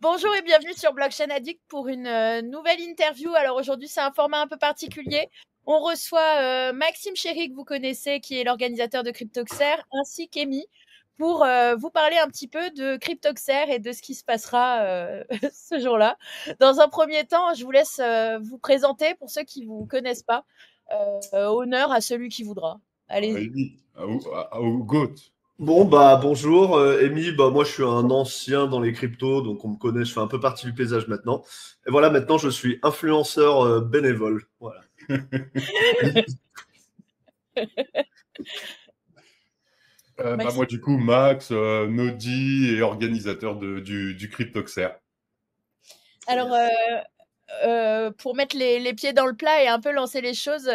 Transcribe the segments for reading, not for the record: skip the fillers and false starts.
Bonjour et bienvenue sur Blockchain Addict pour une nouvelle interview. Alors aujourd'hui, c'est un format un peu particulier. On reçoit Maxime Chéry, que vous connaissez, qui est l'organisateur de Cryptoxer, ainsi qu'Amy, pour vous parler un petit peu de Cryptoxer et de ce qui se passera ce jour-là. Dans un premier temps, je vous laisse vous présenter pour ceux qui ne vous connaissent pas. Honneur à celui qui voudra. Allez-y. Au GOAT. Bon, bonjour, Amy. Moi, je suis un ancien dans les cryptos, donc on me connaît, je fais un peu partie du paysage maintenant. Et voilà, maintenant, je suis influenceur bénévole. Voilà. Moi, du coup, Max, Nodi et organisateur du Cryptoxer. Alors, pour mettre les pieds dans le plat et un peu lancer les choses,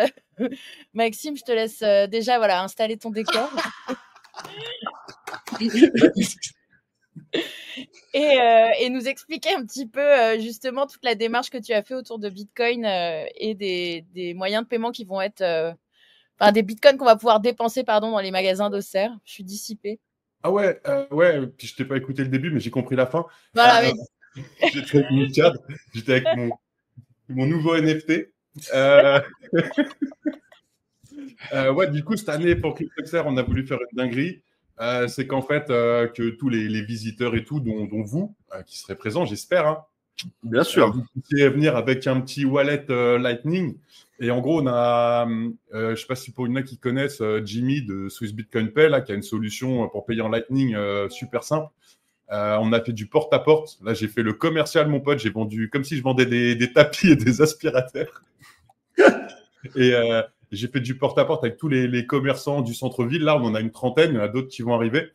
Maxime, je te laisse déjà installer ton décor. Et nous expliquer un petit peu justement toute la démarche que tu as fait autour de Bitcoin et des moyens de paiement qui vont être... des Bitcoins qu'on va pouvoir dépenser dans les magasins d'Auxerre. Je suis dissipée. Ah ouais, puis je t'ai pas écouté le début, mais j'ai compris la fin. Voilà, mais... J'étais avec mon cadre, j'étais avec mon nouveau NFT. Du coup, cette année, pour Cryptoxer, on a voulu faire une dinguerie. C'est qu'en fait, que tous les visiteurs et tout, dont vous, qui serez présents, j'espère, hein, bien sûr, vous puissiez venir avec un petit wallet Lightning. Et en gros, on a, je sais pas si pour une qui connaissent Jimmy de Swiss Bitcoin Pay, là, qui a une solution pour payer en Lightning super simple. On a fait du porte-à-porte. Là, j'ai fait le commercial, mon pote. J'ai vendu comme si je vendais des tapis et des aspirateurs. Et j'ai fait du porte-à-porte avec tous les commerçants du centre-ville. Là, on en a une trentaine. Il y en a d'autres qui vont arriver.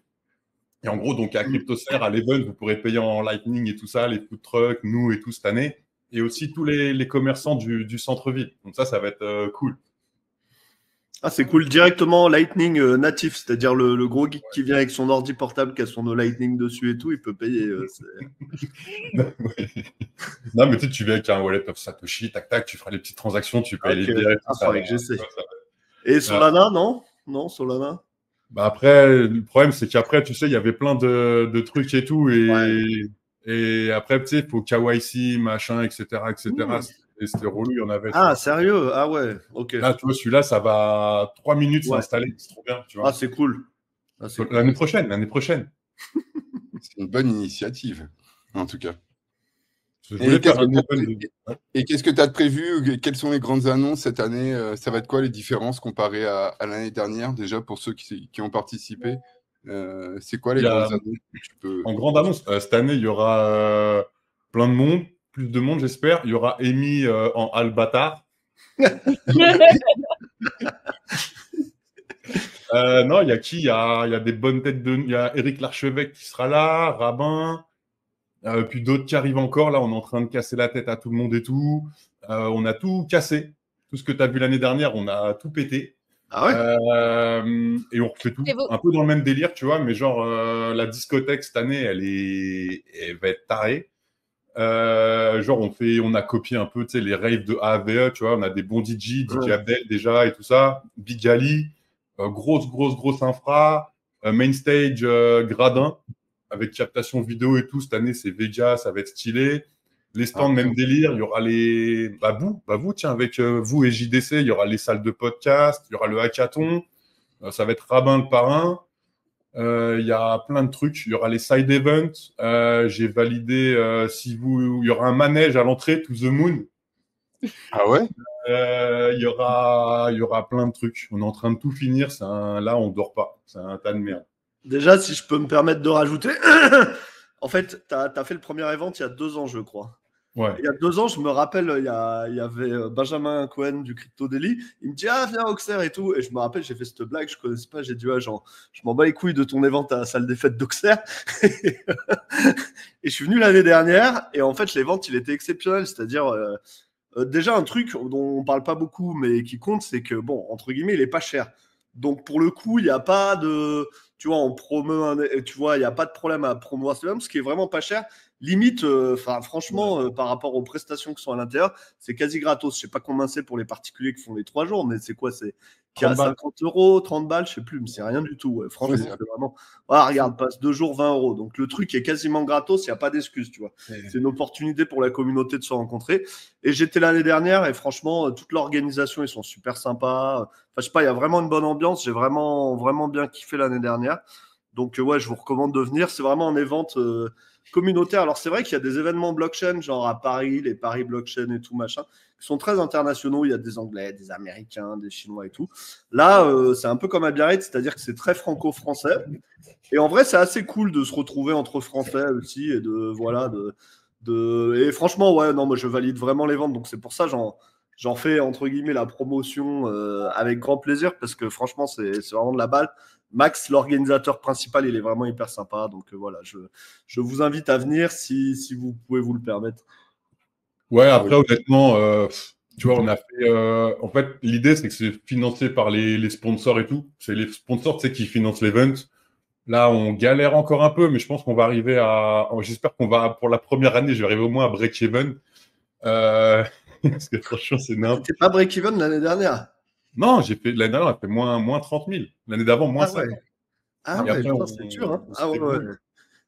Et en gros, donc à Cryptoxer, à l'event, vous pourrez payer en Lightning et tout ça, les food trucks, nous et tout cette année. Et aussi tous les commerçants du centre-ville. Donc ça va être cool. Ah, c'est cool. Directement Lightning natif, c'est-à-dire le gros geek qui vient avec son ordi portable, qui a son Lightning dessus et tout, il peut payer. Non, mais tu viens avec un wallet of Satoshi, tac, tac, tu feras les petites transactions, tu payes les billets. J'essaie. Et Solana, non? Non, Solana? Après, le problème, c'est qu'après, tu sais, il y avait plein de trucs et tout. Et après, tu sais, il faut KYC, machin, etc., etc. Et c'était relou, il y en avait. Ah, sérieux? Ah ouais, ok. Là, tu vois, celui-là, ça va 3 minutes s'installer. C'est trop bien, tu vois. Ah, c'est cool. L'année prochaine. C'est une bonne initiative, en tout cas. Et qu'est-ce que tu as de prévu? Quelles sont les grandes annonces cette année? Ça va être quoi les différences comparées à l'année dernière, déjà, pour ceux qui ont participé? C'est quoi les grandes annonces? En grande annonce, cette année, il y aura plein de monde, plus de monde, j'espère. Il y aura Amy en Albatar. Non, il y a qui? Il y a des bonnes têtes il y a Éric Larchevêque qui sera là, Rabin. Puis d'autres qui arrivent encore. Là, on est en train de casser la tête à tout le monde et tout. On a tout cassé. Tout ce que tu as vu l'année dernière, on a tout pété. Ah ouais. Et on refait tout. Un peu dans le même délire, tu vois. Mais genre, la discothèque, cette année, elle va être tarée. Genre, on a copié un peu, tu sais, les raves de AAVE, tu vois. On a des bons DJ Abdel déjà et tout ça. Big Ali. Grosse infra. Main stage, gradin. Avec captation vidéo et tout, cette année, c'est Vegas, ça va être stylé. Les stands, même délire. Il y aura les... vous, tiens, avec vous et JDC, il y aura les salles de podcast, il y aura le hackathon. Ça va être Rabin le parrain. Il y a plein de trucs. Il y aura les side events. J'ai validé, il y aura un manège à l'entrée, To the Moon. Ah ouais? Il y aura plein de trucs. On est en train de tout finir. Là, on dort pas. C'est un tas de merde. Déjà, si je peux me permettre de rajouter, en fait, tu as fait le premier event il y a 2 ans, je crois. Ouais. Il y a 2 ans, je me rappelle, il y avait Benjamin Cohen du Crypto Daily. Il me dit, ah, viens, Auxerre et tout. Et je me rappelle, j'ai fait cette blague, je ne connaissais pas. J'ai dit, je m'en bats les couilles de ton event à la salle des fêtes d'Auxerre. Et je suis venu l'année dernière. Et en fait, l'event, il était exceptionnel. C'est-à-dire, déjà, un truc dont on ne parle pas beaucoup, mais qui compte, c'est que, bon, entre guillemets, il n'est pas cher. Donc, pour le coup, il n'y a pas de... Tu vois, il n'y a pas de problème à promouvoir ce même, ce qui est vraiment pas cher. Limite, franchement, par rapport aux prestations qui sont à l'intérieur, c'est quasi gratos. Je sais pas combien c'est pour les particuliers qui font les 3 jours, mais c'est quoi? C'est qui est à 30 balles. 50 €, 30 balles, je sais plus, mais c'est rien du tout. Ouais. Franchement, Ouais, c'est- c'est vraiment. Voilà, regarde, passe 2 jours, 20 €. Donc le truc est quasiment gratos, il n'y a pas d'excuse, tu vois. C'est une opportunité pour la communauté de se rencontrer. Et j'étais l'année dernière et franchement, toute l'organisation, ils sont super sympas. Enfin, je sais pas, il y a vraiment une bonne ambiance. J'ai vraiment, vraiment bien kiffé l'année dernière. Donc, ouais, je vous recommande de venir. C'est vraiment un event communautaire. Alors, c'est vrai qu'il y a des événements blockchain, genre à Paris, les Paris blockchain et tout, machin, qui sont très internationaux. Il y a des Anglais, des Américains, des Chinois et tout. Là, c'est un peu comme à Biarritz, c'est-à-dire que c'est très franco-français. Et en vrai, c'est assez cool de se retrouver entre Français aussi et voilà, et franchement, ouais, non, moi, je valide vraiment les ventes. Donc, c'est pour ça, j'en fais, entre guillemets, la promotion avec grand plaisir parce que franchement, c'est vraiment de la balle. Max, l'organisateur principal, il est vraiment hyper sympa. Donc, voilà, je vous invite à venir si vous pouvez vous le permettre. Ouais, après, honnêtement, tu vois, on a fait. En fait, l'idée, c'est que c'est financé par les sponsors et tout. C'est les sponsors, tu sais, qui financent l'event. Là, on galère encore un peu, mais je pense qu'on va arriver à. J'espère qu'on va, pour la première année, je vais arriver au moins à break-even. Parce que franchement, c'est n'importe. T'es pas break-even l'année dernière? Non, l'année dernière, on a fait moins 30 000. L'année d'avant, moins Ah 50. ouais. Ah Et ouais, après, putain, c'est dur, hein. on Ah s'est ouais, ouais. débrouillé.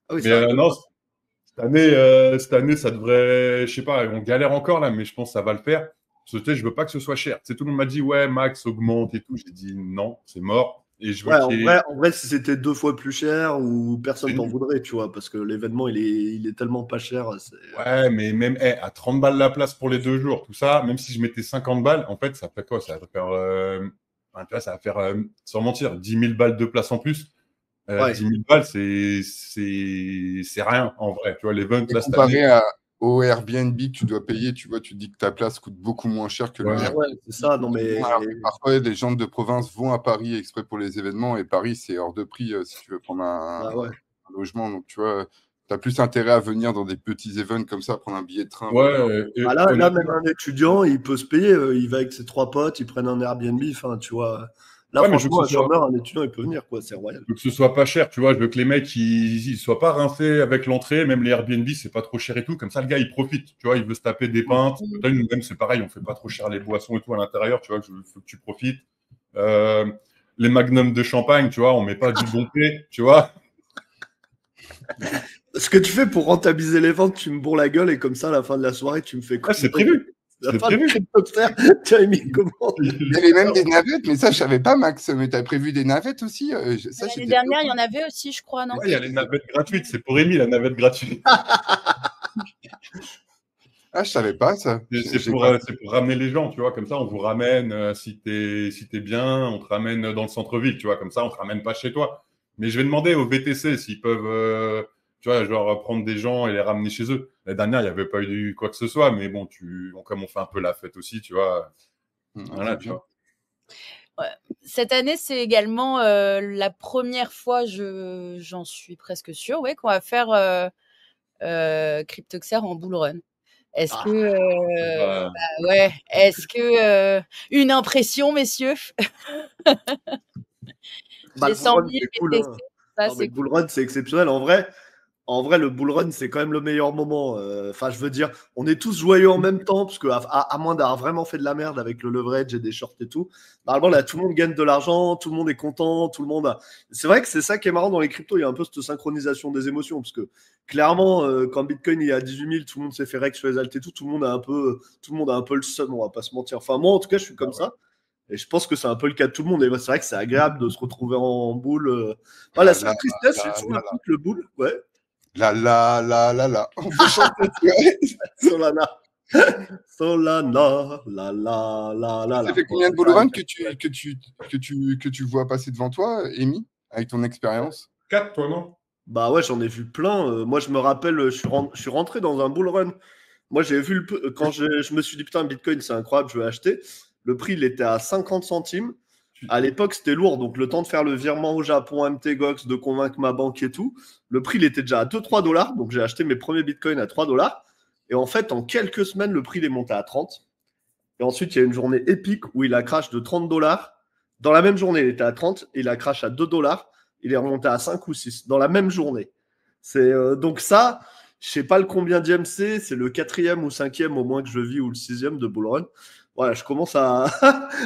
Ah oui, Mais c'est vrai. non, cette année, ça devrait, je sais pas, on galère encore là, mais je pense que ça va le faire. Parce que, tu sais, je veux pas que ce soit cher. Tu sais, tout le monde m'a dit, ouais, Max, augmente et tout. J'ai dit, non, c'est mort. Et je veux Ouais, qu'il y ait. en vrai, si c'était 2 fois plus cher, ou personne C'est t'en nul. voudrait, tu vois, parce que l'événement, il est tellement pas cher. Ouais, mais même à 30 balles la place pour les 2 jours, tout ça, même si je mettais 50 balles, en fait, ça fait quoi? Ça va faire, enfin, tu vois, ça va faire, sans mentir, 10 000 balles de place en plus. Ouais. 10 000 balles, c'est rien en vrai. Tu vois, l'event, Et là, cette année. au Airbnb que tu dois payer, tu vois, tu te dis que ta place coûte beaucoup moins cher que le Ouais. Airbnb. Ouais, c'est ça. Non, mais. Alors que parfois, les gens de province vont à Paris exprès pour les événements, et Paris, c'est hors de prix si tu veux prendre Ah ouais. un logement. Donc, tu vois, tu as plus intérêt à venir dans des petits events comme ça, prendre un billet de train. Voilà. Ouais, et Ah, là, même honnêtement. un étudiant, il peut se payer. Il va avec ses 3 potes, ils prennent un Airbnb. Enfin, tu vois. Là, Ouais, mais je veux que franchement, ce un soit. chômeur, un étudiant, il peut venir, quoi. C'est royal. Je veux que ce soit pas cher, tu vois. Je veux que les mecs, ils soient pas rincés avec l'entrée. Même les Airbnb, c'est pas trop cher et tout. Comme ça, le gars, il profite. Tu vois, il veut se taper des pintes. Toi, nous-mêmes, c'est pareil. On fait pas trop cher les boissons et tout à l'intérieur. Tu vois, il faut que tu profites. Euh, les magnums de champagne, tu vois, on met pas du bon thé, tu vois. Ce que tu fais pour rentabiliser les ventes, tu me bourres la gueule et comme ça, à la fin de la soirée, tu me fais Ah, c'est prévu. La C'est fin de prévu. Cryptoxer, tu as mis comment? Il y avait même des navettes, mais ça, je savais pas, Max. Mais tu as prévu des navettes aussi ça, L'année j'étais dernière, il y en avait aussi, je crois, non? Ouais, il y a les navettes gratuites. C'est pour Rémi, la navette gratuite. Ah, je savais pas ça. C'est J'ai pour, pas- c'est pour ramener les gens, tu vois. Comme ça, on vous ramène, si t'es bien, on te ramène dans le centre-ville, tu vois. Comme ça, on te ramène pas chez toi. Mais je vais demander aux VTC s'ils peuvent, tu vois, genre prendre des gens et les ramener chez eux. L'année dernière, il n'y avait pas eu quoi que ce soit, mais bon, comme on fait un peu la fête aussi, tu vois. Voilà, tu vois. Ouais. Cette année, c'est également la première fois, j'en suis presque sûre, ouais, qu'on va faire Cryptoxer en bull run. Est-ce que, Bah, ouais, est-ce que une impression, messieurs? Bah, Les le 100 bull run, 000 c'est cool. BTC, Hein. ça, Non, mais c'est le cool. bull run, c'est exceptionnel. En vrai, le bull run, c'est quand même le meilleur moment. Enfin, je veux dire, on est tous joyeux en même temps, parce que à moins d'avoir vraiment fait de la merde avec le leverage et des shorts et tout, normalement, là, tout le monde gagne de l'argent, tout le monde est content, tout le monde a... C'est vrai que c'est ça qui est marrant dans les cryptos, il y a un peu cette synchronisation des émotions, parce que clairement, quand Bitcoin il est à 18 000, tout le monde s'est fait rec sur les alt et tout, tout le monde a un peu le seum, on va pas se mentir. Enfin, moi, en tout cas, je suis comme ça. Et je pense que c'est un peu le cas de tout le monde. Et c'est vrai que c'est agréable de se retrouver en boule. La seule tristesse, c'est sur la petite, le boule. Ouais. Là. On peut chanter, tu vois. Solana. Solana. La. Ça fait combien de bull run que tu vois passer devant toi, Amy, avec ton expérience? 4, toi, non? Bah ouais, j'en ai vu plein. Moi, je me rappelle, je suis rentré dans un bull run. Moi, j'ai vu quand je me suis dit, putain, Bitcoin, c'est incroyable, je vais acheter. Le prix, il était à 50 centimes. À l'époque, c'était lourd. Donc, le temps de faire le virement au Japon, MTGOX, de convaincre ma banque et tout, le prix, il était déjà à 2-3 dollars. Donc, j'ai acheté mes premiers bitcoins à 3 dollars. Et en fait, en quelques semaines, le prix, il est monté à 30. Et ensuite, il y a une journée épique où il a crash de 30 dollars. Dans la même journée, il était à 30. Il a crash à 2 dollars. Il est remonté à 5 ou 6 dans la même journée. Donc, ça, je sais pas le combien c'est le 4e ou 5e au moins que je vis ou le 6e de bull run. voilà, je commence à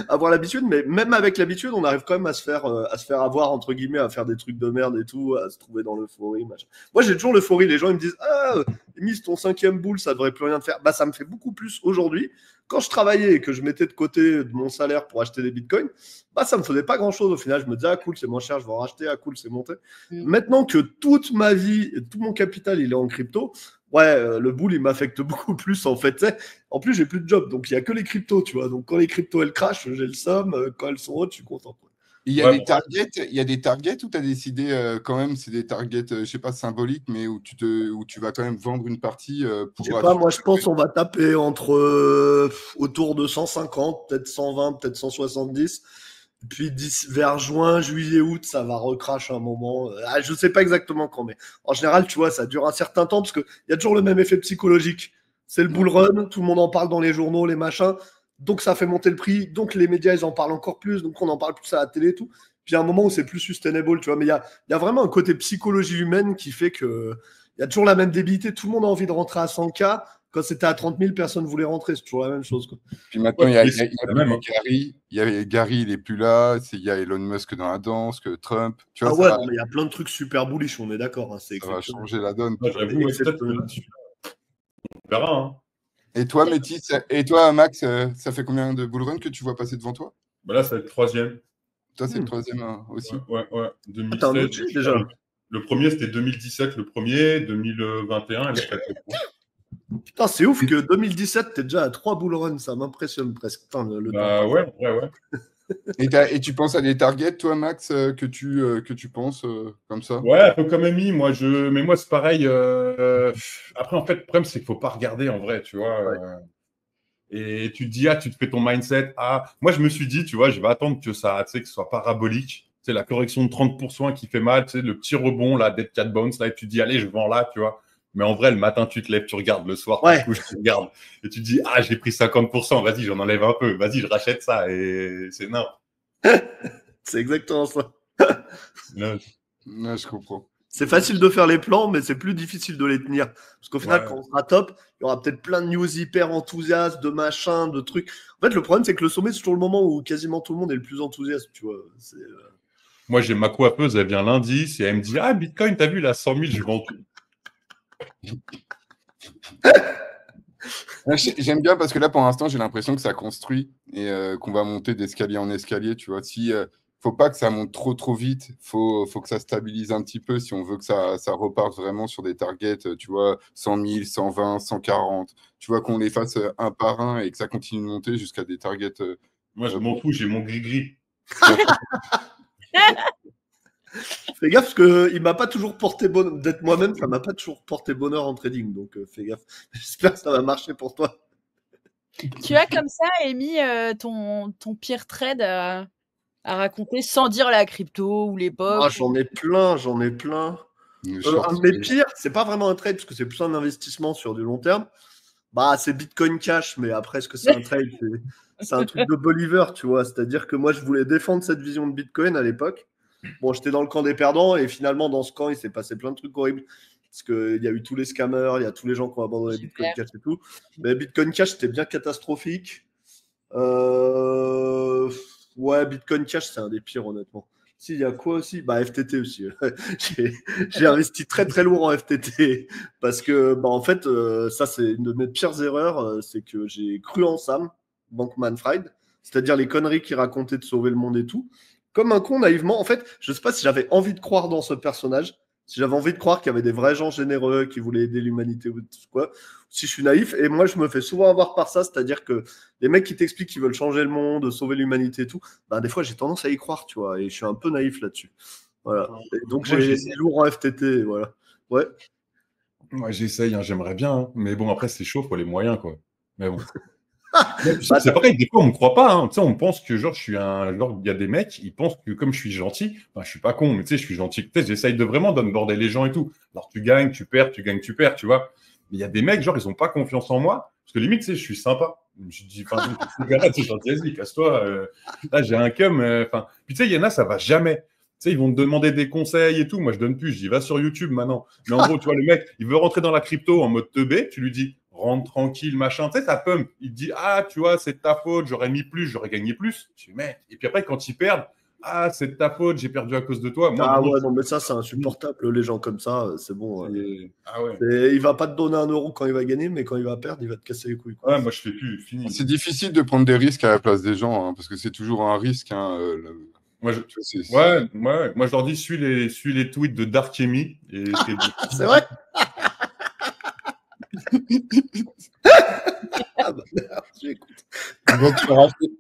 avoir l'habitude, mais même avec l'habitude, on arrive quand même à se faire avoir, entre guillemets, à faire des trucs de merde et tout, à se trouver dans l'euphorie, machin. Moi, j'ai toujours l'euphorie. Les gens, ils me disent, ah, Mise, ton 5e boule, ça devrait plus rien te faire. Bah, ça me fait beaucoup plus aujourd'hui. Quand je travaillais et que je mettais de côté de mon salaire pour acheter des bitcoins, bah, ça me faisait pas grand chose au final. Je me disais, ah, cool, c'est moins cher, je vais en racheter, ah, cool, c'est monté. Maintenant que toute ma vie, tout mon capital, il est en crypto, ouais, le bull, il m'affecte beaucoup plus, en fait. T'sais. En plus, j'ai plus de job, donc il y a que les cryptos, tu vois. Donc quand les cryptos, elles crachent, j'ai le somme. Quand elles sont hautes, je suis content. Quoi. Il y a des targets où tu as décidé quand même, c'est des targets, je sais pas, symboliques, mais où tu vas quand même vendre une partie pour... Je sais pas, moi je pense qu'on va taper entre autour de 150, peut-être 120, peut-être 170. Puis vers juin, juillet, août, ça va recracher un moment. Je sais pas exactement quand, mais en général, tu vois, ça dure un certain temps parce qu'il y a toujours le même effet psychologique. C'est le bull run, tout le monde en parle dans les journaux, les machins. Donc ça fait monter le prix, donc les médias, ils en parlent encore plus, donc on en parle plus à la télé et tout. Puis il y a un moment où c'est plus sustainable, tu vois. Mais il y a vraiment un côté psychologie humaine qui fait que il y a toujours la même débilité. Tout le monde a envie de rentrer à 100K. Quand c'était à 30 000, personne ne voulait rentrer. C'est toujours la même chose. Quoi. Puis maintenant, il y a Gary. Gary, il n'est plus là. Il y a Elon Musk dans la danse, que Trump. Tu vois, ouais, mais il y a plein de trucs super bullish, on est d'accord. Hein, ça va changer la donne. Ouais, j'avoue, on verra. Hein. Et toi, Métis, et toi, Max, ça fait combien de bull run que tu vois passer devant toi? Bah là, ça va être le 3e. Toi, c'est le 3e aussi. Ouais. 2016, t'as un outil, déjà. Le premier, c'était 2017, le premier, 2021, et le 4. Putain, c'est ouf que 2017, t'es déjà à 3 bull runs, ça m'impressionne presque. Putain, ouais. Et tu penses à des targets, toi, Max, que tu penses comme ça? Ouais, un peu comme Amy. Mais moi, c'est pareil. Après, en fait, le problème, c'est qu'il ne faut pas regarder en vrai, tu vois. Ouais. Et tu te dis, tu te fais ton mindset. Moi, je me suis dit, tu vois, je vais attendre que ça, que ce soit parabolique. C'est la correction de 30% qui fait mal, tu sais, le petit rebond, là, Dead Cat Bounce, là, et tu te dis, allez, je vends là, tu vois. Mais en vrai, le matin, tu te lèves, tu regardes, le soir, tu te couches, tu regardes. Et tu te dis, j'ai pris 50%, vas-y, j'en enlève un peu, vas-y, je rachète ça. Et c'est n'importe. C'est exactement ça. Non, je comprends. C'est facile de faire les plans, mais c'est plus difficile de les tenir. Parce qu'au final, quand on sera top, il y aura peut-être plein de news hyper enthousiastes, de machins, de trucs. En fait, le problème, c'est que le sommet, c'est toujours le moment où quasiment tout le monde est le plus enthousiaste, tu vois. Moi, j'ai ma coiffeuse, elle vient lundi, et elle me dit, Bitcoin, t'as vu, là, 100 000, je vends tout. J'aime bien parce que là, pour l'instant, j'ai l'impression que ça construit et qu'on va monter d'escalier en escalier, tu vois. Faut pas que ça monte trop vite, faut que ça stabilise un petit peu si on veut que ça reparte vraiment sur des targets, tu vois, 100 000, 120, 140. Tu vois, qu'on les fasse un par un et que ça continue de monter jusqu'à des targets. Moi, je m'en fous, j'ai mon gris-gris. Fais gaffe parce qu'il m'a pas toujours porté bonheur. D'être moi-même, ça m'a pas toujours porté bonheur en trading. Donc fais gaffe. J'espère que ça va marcher pour toi. Tu as comme ça, Amy, ton pire trade à raconter sans dire la crypto ou l'époque? J'en ai plein. Un de mes pires, c'est pas vraiment un trade parce que c'est plus un investissement sur du long terme. C'est Bitcoin Cash, mais après, est-ce que c'est un trade? C'est un truc de Boliver, tu vois. C'est-à-dire que moi, je voulais défendre cette vision de Bitcoin à l'époque. Bon, j'étais dans le camp des perdants et finalement, dans ce camp, il s'est passé plein de trucs horribles. Parce qu'il y a eu tous les scammers, il y a tous les gens qui ont abandonné Bitcoin Cash et tout. Mais Bitcoin Cash, c'était bien catastrophique. Ouais, Bitcoin Cash, c'est un des pires, honnêtement. Si, il y a quoi aussi? FTT aussi. J'ai investi très, très lourd en FTT. Parce que, en fait, ça, c'est une de mes pires erreurs. C'est que j'ai cru en Sam, Bankman-Fried. C'est-à-dire les conneries qu'il racontait de sauver le monde et tout. Comme un con, naïvement. En fait, je ne sais pas si j'avais envie de croire dans ce personnage, si j'avais envie de croire qu'il y avait des vrais gens généreux qui voulaient aider l'humanité ou quoi, si je suis naïf. Et moi, je me fais souvent avoir par ça, c'est-à-dire que les mecs qui t'expliquent qu'ils veulent changer le monde, sauver l'humanité et tout, des fois, j'ai tendance à y croire, tu vois, et je suis un peu naïf là-dessus. Voilà. Et donc, j'ai lourd en FTT, voilà. Ouais. Moi, j'essaye, j'aimerais bien, mais bon, après, c'est chaud, faut les moyens, quoi. Mais bon. C'est pareil, des fois on me croit pas, tu sais, on pense que genre je suis il y a des mecs, ils pensent que comme je suis gentil, je suis pas con, mais tu sais, je suis gentil, tu sais, j'essaye de vraiment d'onboarder les gens et tout. Alors tu gagnes, tu perds, tu vois. Mais il y a des mecs, genre, ils ont pas confiance en moi, parce que limite, tu sais, je suis sympa. Je dis, c'est gentil, vas-y, casse-toi, là, j'ai un cum, puis tu sais, il y en a, ça va jamais. Tu sais, ils vont te demander des conseils et tout. Moi, je donne plus. Je dis, va sur YouTube maintenant. Mais en gros, tu vois, le mec, il veut rentrer dans la crypto en mode teubé. Tu lui dis, rentre tranquille, machin. Tu sais, ça pump. Il te dit, ah, tu vois, c'est de ta faute, j'aurais mis plus, j'aurais gagné plus. Je dis, mec. Et puis après, quand ils perdent, ah, c'est de ta faute, j'ai perdu à cause de toi. Moi, Ah ouais, non, mais ça, c'est insupportable, les gens comme ça, c'est bon. Ah ouais. Il va pas te donner 1 euro quand il va gagner, mais quand il va perdre, il va te casser les couilles. Ouais, moi, je fais plus, fini. C'est difficile de prendre des risques à la place des gens, hein, parce que c'est toujours un risque. Hein, moi, moi, je leur dis, suis les tweets de Dark Amy. C'est vrai. Ah bah merde, j'écoute.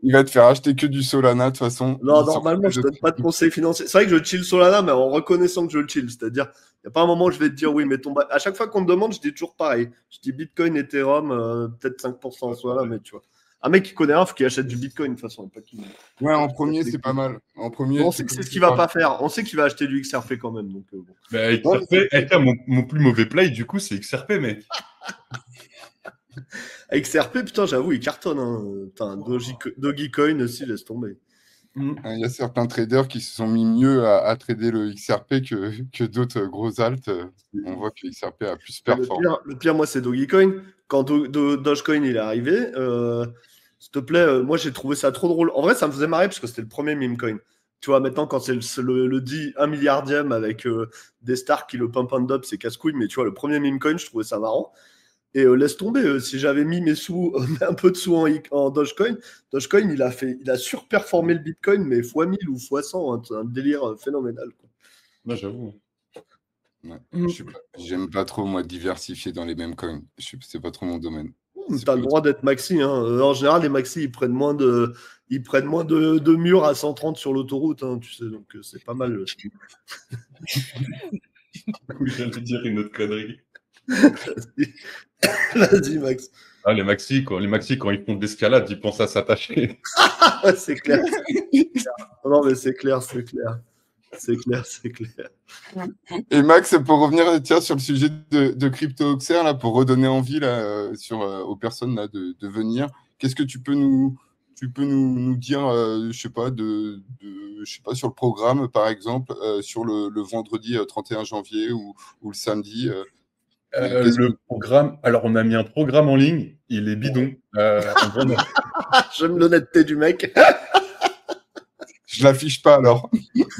Il va te faire acheter que du Solana, de toute façon. Non, normalement, je donne pas de conseils financiers. C'est vrai que je chill Solana, mais en reconnaissant que je le chill. C'est-à-dire, il n'y a pas un moment où je vais te dire oui, mais ton à chaque fois qu'on me demande, je dis toujours pareil. Je dis Bitcoin, Ethereum, peut-être 5% en Solana, mais tu vois. Un mec qui connaît rien, il faut qu'il achète du Bitcoin, de toute façon. Pas ouais, en premier, c'est pas mal. En premier, on sait que c'est ce qu'il va pas faire. On sait qu'il va acheter du XRP quand même. Donc, bon. Mais XRP, mon plus mauvais play, du coup, c'est XRP, mec. XRP, putain, j'avoue, il cartonne. Hein. Dogecoin aussi, laisse tomber. Il y a certains traders qui se sont mis mieux à trader le XRP que d'autres gros alts. On voit que XRP a plus performé. Le pire, moi, c'est Dogecoin. Quand Dogecoin il est arrivé, s'il te plaît, moi, j'ai trouvé ça trop drôle. En vrai, ça me faisait marrer parce que c'était le premier meme coin. Tu vois, maintenant, quand c'est le dit 1 milliardième avec des stars qui le pump and up, c'est casse-couille. Mais tu vois, le premier meme coin, je trouvais ça marrant. Et laisse tomber, si j'avais mis mes sous, un peu de sous en Dogecoin, il a surperformé le Bitcoin, mais x 1000 ou x 100, hein, c'est un délire phénoménal. Quoi. Non, j'avoue. Ouais. J'aime pas trop, moi, diversifier dans les mêmes coins. C'est pas trop mon domaine. T'as le droit d'être maxi. Hein. En général, les maxi, ils prennent moins de murs à 130 sur l'autoroute, hein, tu sais, donc c'est pas mal. Oui, j'allais dire une autre connerie. Vas-y, Max. Ah, les maxi, quand ils font de l'escalade, ils pensent à s'attacher. Ouais, c'est clair. Non, mais c'est clair. C'est clair. Et Max, pour revenir sur le sujet de CryptoOxer, là, pour redonner envie là, aux personnes là, de venir, qu'est-ce que tu peux nous dire, je sais pas, sur le programme, par exemple, sur le vendredi 31 janvier ou le samedi le programme, alors on a mis un programme en ligne, il est bidon. J'aime l'honnêteté du mec. Je l'affiche pas alors.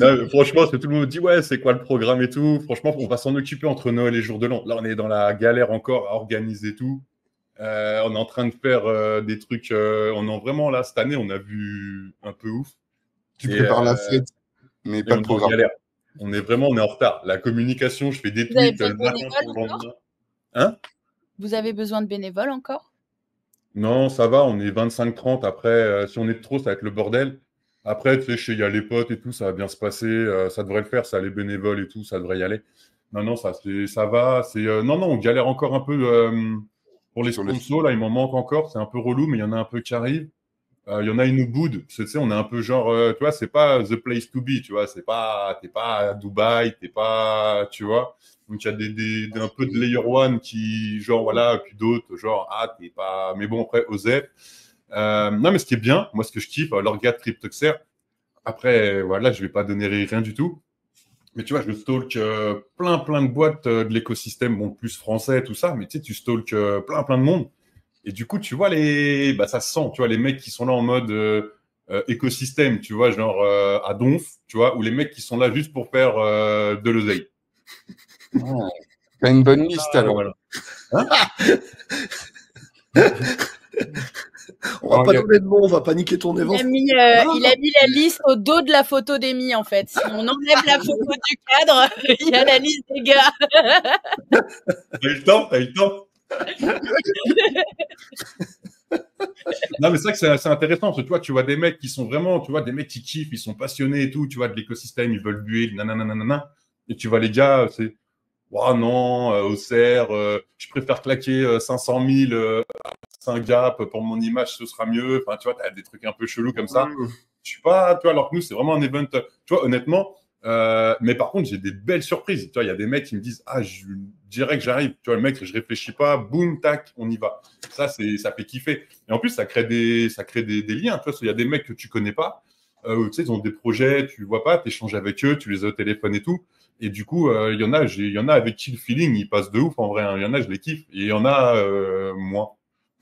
Là, franchement, parce que tout le monde me dit ouais, c'est quoi le programme et tout. Franchement, on va s'en occuper entre Noël et Jour de l'An. Là, on est dans la galère encore à organiser tout. On est en train de faire des trucs. Vraiment là cette année, on a vu un peu ouf. Tu prépares la fête, mais pas de programme. On est en retard. La communication, je fais des tweets le matin pour le lendemain. Hein ? Vous avez besoin de bénévoles encore ? Non, ça va, on est 25-30. Après, si on est de trop, ça va être le bordel. Après, tu sais, il y a les potes et tout, ça va bien se passer. Ça devrait le faire, ça, les bénévoles et tout, ça devrait y aller. Non, ça va. Non, on galère encore un peu pour les sponsors. Là, il m'en manque encore. C'est un peu relou, mais il y en a un peu qui arrivent. Il y en a une au bout. Tu sais, on est un peu genre, tu vois, c'est pas the place to be, tu vois. T'es pas à Dubaï, t'es pas, tu vois. Donc, il y a un peu de layer one qui, genre, voilà, puis d'autres, genre, t'es pas. Mais bon, après, OSEF. Non, mais ce qui est bien, moi, ce que je kiffe, l'orga de CryptoXer, après, voilà, je vais pas donner rien du tout. Mais tu vois, je stalk plein de boîtes de l'écosystème, bon, plus français, tout ça, mais tu sais, tu stalk plein de monde. Et du coup, tu vois, ça se sent, tu vois, les mecs qui sont là en mode écosystème, tu vois, genre à Donf, tu vois, ou les mecs qui sont là juste pour faire de l'oseille. T'as une bonne liste, alors. Voilà. Hein on va pas donner de mots, on va paniquer ton événement. Il a mis la liste au dos de la photo d'Amy, en fait. Si on enlève la photo du cadre, il y a la liste des gars. T'as eu le temps. Non, mais c'est vrai que c'est intéressant parce que toi, tu vois des mecs qui sont vraiment, tu vois, des mecs qui kiffent, ils sont passionnés et tout, tu vois, de l'écosystème, ils veulent buer, nanana. Et tu vois les gars, c'est, non, au CER, je préfère claquer 500 000 à un gap pour mon image, ce sera mieux. Enfin, tu vois, t'as des trucs un peu chelous comme ça. Je suis pas, tu vois, alors que nous, c'est vraiment un event, tu vois, honnêtement. Mais par contre, j'ai des belles surprises. Tu vois, il y a des mecs qui me disent, je dirais que j'arrive. Tu vois, le mec, je réfléchis pas, boum, tac, on y va. Ça fait kiffer. Et en plus, ça crée des liens. Tu vois, il y a des mecs que tu connais pas. Tu sais, ils ont des projets, tu vois pas, tu échanges avec eux, tu les as au téléphone et tout. Et du coup, il y en a avec qui le feeling, il passe de ouf en vrai. Hein. Il y en a, je les kiffe. Et il y en a moins.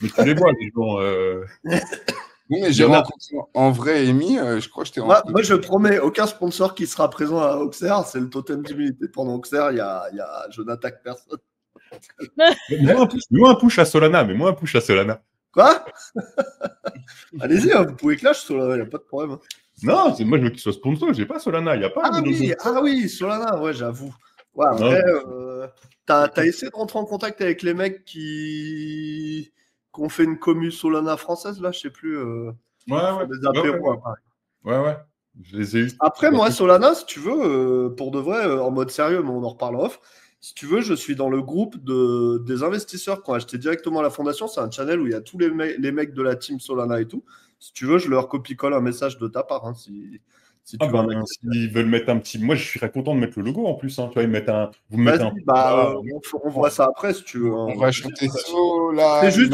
Mais tu les vois, les gens. Oui, mais j'ai rencontré en vrai Amy, je crois que je t'ai rencontré. Moi, je promets, aucun sponsor qui sera présent à Auxerre, c'est le totem d'immunité. Pendant Auxerre, je n'attaque personne. Moi, un push à Solana, mais moi, un push à Solana. Quoi? Allez-y, hein, vous pouvez clash Solana, il n'y a pas de problème. Hein. Non, c'est moi, je veux qu'il soit sponsor, j'ai pas Solana, il n'y a pas. Ah oui, Solana, ouais, j'avoue. Ouais, après, t'as essayé de rentrer en contact avec les mecs qui ont fait une commu Solana française, là, je sais plus. Ouais. Je les ai eu. Après, moi, Solana, si tu veux, pour de vrai, en mode sérieux, mais on en reparle off. Si tu veux, je suis dans le groupe des investisseurs qui ont acheté directement la fondation. C'est un channel où il y a tous les mecs de la team Solana et tout. Si tu veux, je leur copie-colle un message de ta part. Hein, si tu veux s'ils veulent mettre un petit. Moi, je serais content de mettre le logo en plus. Hein. Tu vois, ils mettent un. Vous mettez un. On voit ça après si tu veux. Hein. On va chanter Solana. C'est juste,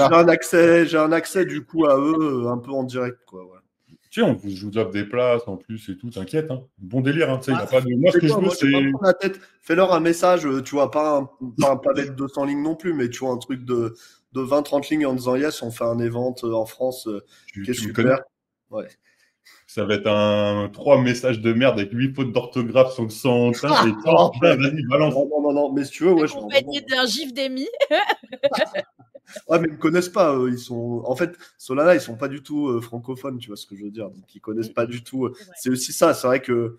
j'ai un accès du coup à eux un peu en direct. Quoi, ouais. Tu sais, je vous offre des places en plus et tout, t'inquiète. Hein. Bon délire, hein, tu sais, il n'y a pas de. Moi, ce que je veux, c'est. Fais-leur un message, tu vois, pas un pavé de 200 lignes non plus, mais tu vois, un truc de 20-30 lignes en disant yes, on fait un event en France qui est super. Ouais. Ça va être 3 messages de merde avec 8 fautes d'orthographe sur le sang. Vas-y, balance. Non, mais si tu veux, ouais. Accompagné d'un gif d'Amy. Ouais, mais ils ne connaissent pas. Ils sont... En fait, Solana, ils ne sont pas du tout francophones, tu vois ce que je veux dire. Donc, ils ne connaissent pas du tout. C'est aussi ça. C'est vrai que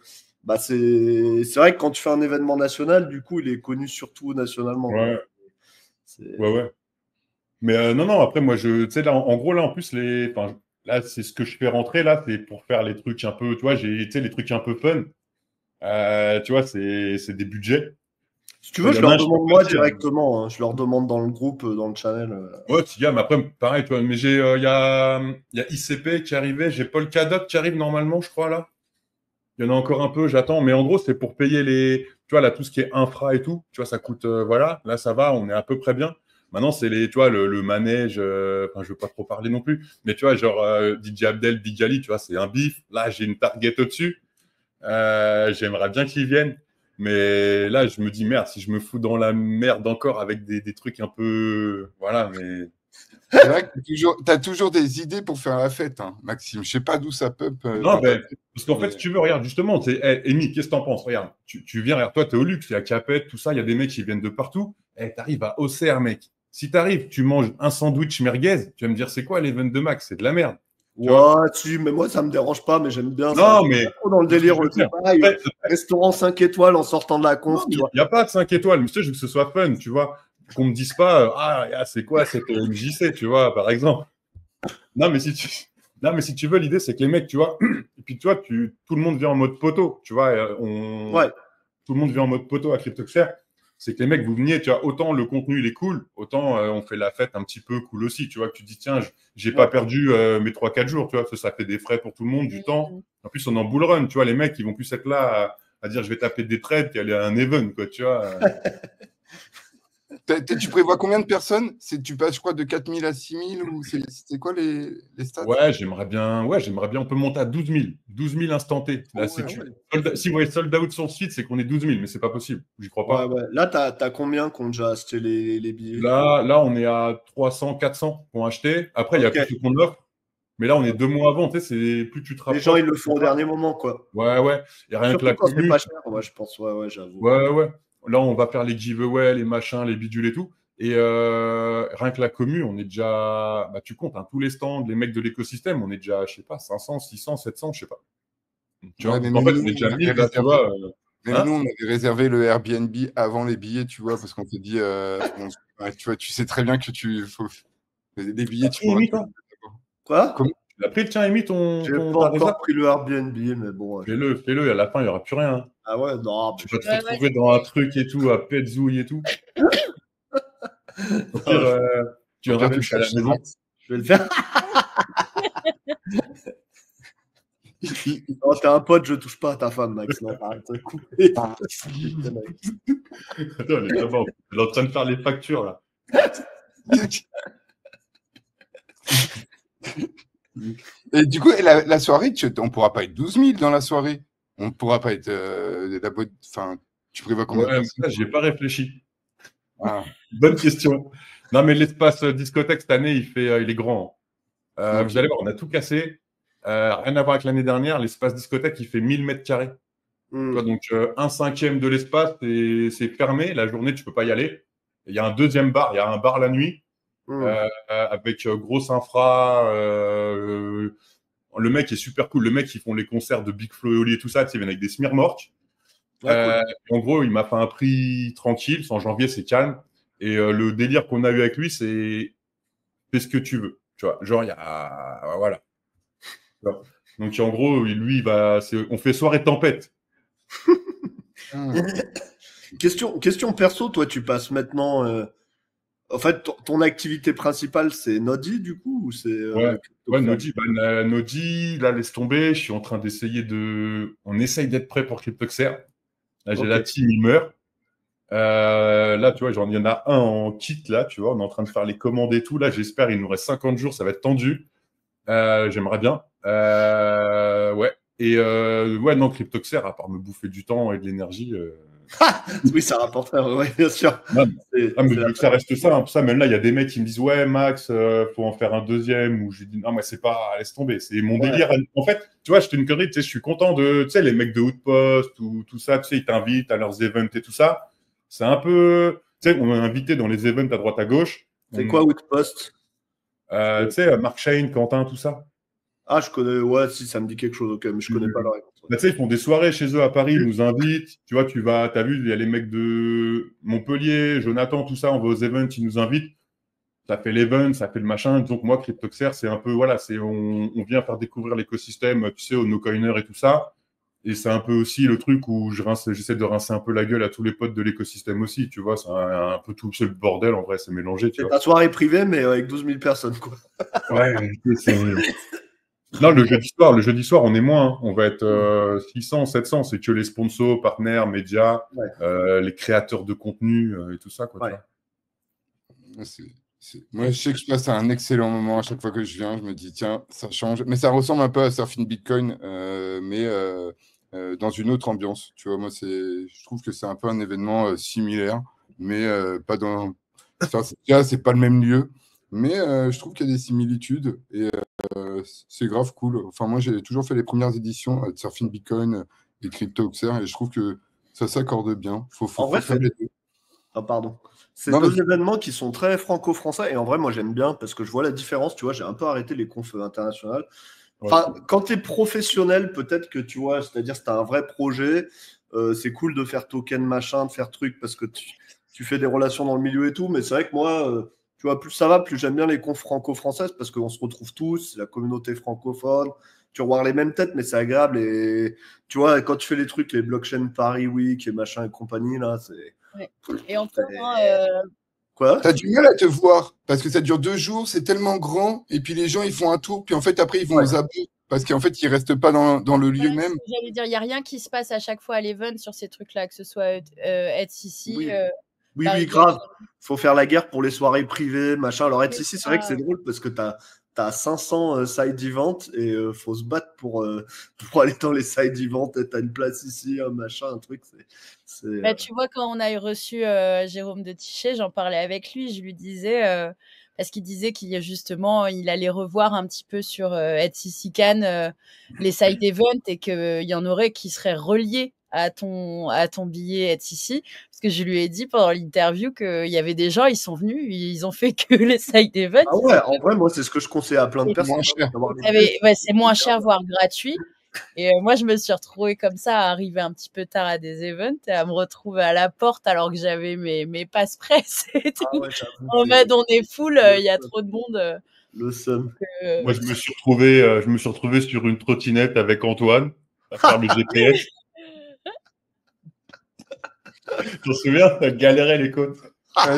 c'est vrai que quand tu fais un événement national, du coup, il est connu surtout nationalement. Ouais. Ouais. Mais non, après, moi, tu sais, là, en gros, là, en plus, là, c'est ce que je fais rentrer, là, c'est pour faire les trucs un peu, tu vois, les trucs un peu fun. Tu vois, c'est des budgets. Si tu veux, je leur demande moi directement. Hein. Je leur demande dans le groupe, dans le channel. Ouais, mais après, pareil, tu vois, mais il y a ICP qui arrivait, j'ai Paul Cadot qui arrive normalement, je crois, là. Il y en a encore un peu, j'attends, mais en gros, c'est pour payer tu vois, là, tout ce qui est infra et tout, tu vois, ça coûte, voilà, là, ça va, on est à peu près bien. Maintenant, c'est tu vois, le manège, je veux pas trop parler non plus, mais tu vois, genre, DJ Abdel, Big Ali, tu vois, c'est un bif. Là, j'ai une target au-dessus. J'aimerais bien qu'ils viennent. Mais là, je me dis, merde, si je me fous dans la merde encore avec des trucs un peu. Voilà, mais. C'est vrai que tu as toujours des idées pour faire la fête, hein, Maxime. Je sais pas d'où ça peut. Non, parce qu'en fait, si tu veux, regarde, justement, Amy, qu'est-ce que t'en penses? Regarde, tu viens, regarde, toi, t'es au luxe, il y a Capet, tout ça, il y a des mecs qui viennent de partout. T'arrives à Auxerre, mec. Si t'arrives, tu manges un sandwich merguez, tu vas me dire, c'est quoi l'event de Max? C'est de la merde. Ouais, mais moi ça me dérange pas, mais j'aime bien. Non, mais trop dans le délire. Pareil, restaurant 5 étoiles en sortant de la conf. Il n'y a pas de 5 étoiles, mais je veux que ce soit fun, tu vois. Qu'on me dise pas, c'est quoi cette MJC, tu vois, par exemple. Non, mais si tu veux, l'idée c'est que les mecs, tu vois, et puis tu vois, tout le monde vient en mode poteau, tu vois. Tout le monde vient en mode poteau à CryptoXer. C'est que les mecs, vous veniez, tu vois, autant le contenu il est cool, autant on fait la fête un petit peu cool aussi, tu vois, que tu dis, tiens, j'ai pas perdu mes 3-4 jours, tu vois, ça fait des frais pour tout le monde, du temps. En plus, on est en bull run, tu vois, les mecs, ils vont plus être là à dire, je vais taper des trades qu'aller à un event, quoi, tu vois. Tu prévois combien de personnes? Tu passes, je crois, de 4000 à 6000 ou c'est quoi les stats? Ouais, j'aimerais bien, on peut monter à 12 000. 12 000 instantés. Là, si vous voyez sold out sur le site, c'est qu'on est 12 000, mais c'est pas possible. J'y crois pas. Ouais. Là, t'as combien qui ont déjà acheté les billets? Là, on est à 300, 400 qui ont acheté. Après, il y a plus qu'on offre. Mais là, on est 2 mois avant. Tu sais, c'est plus tu te rapproches. Les gens, ils le font au dernier moment, quoi. Ouais. Et rien que la commu. C'est pas cher, je pense. Ouais, j'avoue. Ouais. Là, on va faire les giveaways, les machins, les bidules et tout. Et rien que la commu, on est déjà. Bah, tu comptes, hein, tous les stands, les mecs de l'écosystème, on est déjà, je sais pas, 500, 600, 700, je sais pas. Tu vois, en fait, on est déjà 1000, là, tu vois. Même nous, on avait réservé le Airbnb avant les billets, tu vois, parce qu'on s'est dit, tu vois, tu sais très bien que les billets, tu pourras. Quoi? Tu as pris, tiens, Amy, J'ai pas encore pris le Airbnb, mais bon. Fais-le, à la fin, il n'y aura plus rien. Ah ouais, non. Tu vas te retrouver dans un truc et tout, à Petzouille et tout. Tu viendras toucher à la maison. Je vais le faire. Non, t'es un pote, je touche pas à ta femme, Max. Non, arrête de couper. Attends, elle est en train de faire les factures, là. Et du coup, la soirée, on ne pourra pas être 12 000 dans la soirée. On ne pourra pas être la boîte. Enfin, Tu prévois combien de Ouais, personnes? ça, j'y ai pas réfléchi. Ah. Bonne question. Non, mais l'espace discothèque cette année, il est grand. Ok. Vous allez voir, on a tout cassé. Rien à voir avec l'année dernière. L'espace discothèque, il fait 1000 mètres carrés. Tu vois, donc, 1/5 de l'espace, c'est fermé. La journée, tu peux pas y aller. Il y a un deuxième bar. Il y a un bar la nuit avec grosse infra. Le mec est super cool. Le mec, ils font les concerts de Big Flo et Oli et tout ça. Tu sais, ils viennent avec des smirmorques. Cool. En gros, il m'a fait un prix tranquille. En janvier, c'est calme. Et le délire qu'on a eu avec lui, c'est fais ce que tu veux. Tu vois, genre, il y a. Voilà. Donc, en gros, lui, on fait soirée tempête. Question perso, toi, tu passes maintenant. En fait, ton activité principale, c'est Nodi, du coup, ou c'est Ouais, Nodi, Nodi, là, laisse tomber. Je suis en train d'essayer de. On essaye d'être prêt pour Cryptoxer. Là, j'ai la team, il meurt. Là, tu vois, il y en a un en kit, là, tu vois. On est en train de faire les commandes et tout. Là, j'espère, il nous reste 50 jours, ça va être tendu. J'aimerais bien. Ouais. Et ouais, non, Cryptoxer, à part me bouffer du temps et de l'énergie. Oui, ça rapporterait, ouais, bien sûr. Mais je veux que ça reste ça. Ça, même là, il y a des mecs qui me disent ouais, Max, faut en faire un deuxième. Ou je dis non, mais c'est pas, laisse tomber. C'est mon délire. En fait, tu vois, j'étais une connerie. Tu sais, je suis content de, tu sais, les mecs de Outpost ou tout ça. Tu sais, ils t'invitent à leurs events et tout ça. C'est un peu, tu sais, on est invité dans les events à droite à gauche. C'est quoi Outpost? Tu sais, Mark Shane, Quentin, tout ça. Ah, je connais, ouais, si, ça me dit quelque chose, ok, mais je connais pas leur réponse. Bah, tu sais, ils font des soirées chez eux à Paris, ils nous invitent. Tu vois, t'as vu, il y a les mecs de Montpellier, Jonathan, tout ça, on va aux events, ils nous invitent. Ça fait l'event, ça fait le machin. Donc, moi, Cryptoxer, c'est un peu, voilà, on vient faire découvrir l'écosystème, tu sais, aux no-coiners et tout ça. Et c'est un peu aussi le truc où j'essaie de rincer un peu la gueule à tous les potes de l'écosystème aussi, tu vois. C'est un peu tout ce bordel, en vrai, c'est mélangé, tu C'est vois. ta soirée privée, mais avec 12 000 personnes, quoi. Ouais, c'est. Non, le jeudi soir, on est moins. Hein. On va être 600, 700. C'est que les sponsors, partenaires, médias, les créateurs de contenu et tout ça. Quoi, Moi, je sais que je passe un excellent moment à chaque fois que je viens. Je me dis, tiens, ça change. Mais ça ressemble un peu à Surfing Bitcoin, mais dans une autre ambiance. Tu vois, moi, je trouve que c'est un peu un événement similaire, mais pas dans. C'est pas le même lieu. Mais je trouve qu'il y a des similitudes et c'est grave cool. Enfin, moi, j'ai toujours fait les premières éditions de Surfing Bitcoin et Cryptoxer et je trouve que ça s'accorde bien. Faut faire les deux. Ah, pardon. C'est deux événements qui sont très franco-français et en vrai, moi, j'aime bien parce que je vois la différence. Tu vois, j'ai un peu arrêté les confs internationales. Enfin, quand tu es professionnel, peut-être que tu vois, c'est-à-dire, c'est un vrai projet. C'est cool de faire token, machin, de faire truc parce que tu fais des relations dans le milieu et tout. Mais c'est vrai que moi, tu vois, plus ça va, plus j'aime bien les confs franco-françaises parce qu'on se retrouve tous, c'est la communauté francophone. Tu vois les mêmes têtes, mais c'est agréable. Et tu vois, quand tu fais les trucs, les blockchain Paris Week et machin et compagnie, là, c'est. Ouais. Et encore, Quoi? T'as du mal à te voir parce que ça dure 2 jours, c'est tellement grand. Et puis les gens, ils font un tour, puis en fait, après, ils vont aux abos parce qu'en fait, ils restent pas dans le lieu même. J'allais dire, il n'y a rien qui se passe à chaque fois à l'event sur ces trucs-là, que ce soit HCC. Oui, grave. Faut faire la guerre pour les soirées privées, machin. Alors, HCC, c'est vrai que c'est drôle parce que t'as 500 side events et faut se battre pour aller dans les side events. T'as une place ici, un machin, un truc. Tu vois, quand on a reçu Jérôme de Tichet, j'en parlais avec lui, je lui disais, parce qu'il disait justement, il allait revoir un petit peu sur HCC Cannes les side events et qu'il y en aurait qui seraient reliés à ton billet HCC, parce que je lui ai dit pendant l'interview qu'il y avait des gens, ils sont venus, ils ont fait que les side events. Ah ouais, en vrai, moi, c'est ce que je conseille à plein de personnes. C'est moins cher, voire gratuit. Et moi, je me suis retrouvée comme ça, à arriver un petit peu tard à des events et à me retrouver à la porte alors que j'avais mes passes presse et tout. En mode, on est full, il y a trop de monde. Le seum. Moi, je me suis retrouvé sur une trottinette avec Antoine à faire le GPS. Tu t'en souviens? T'as galéré les côtes.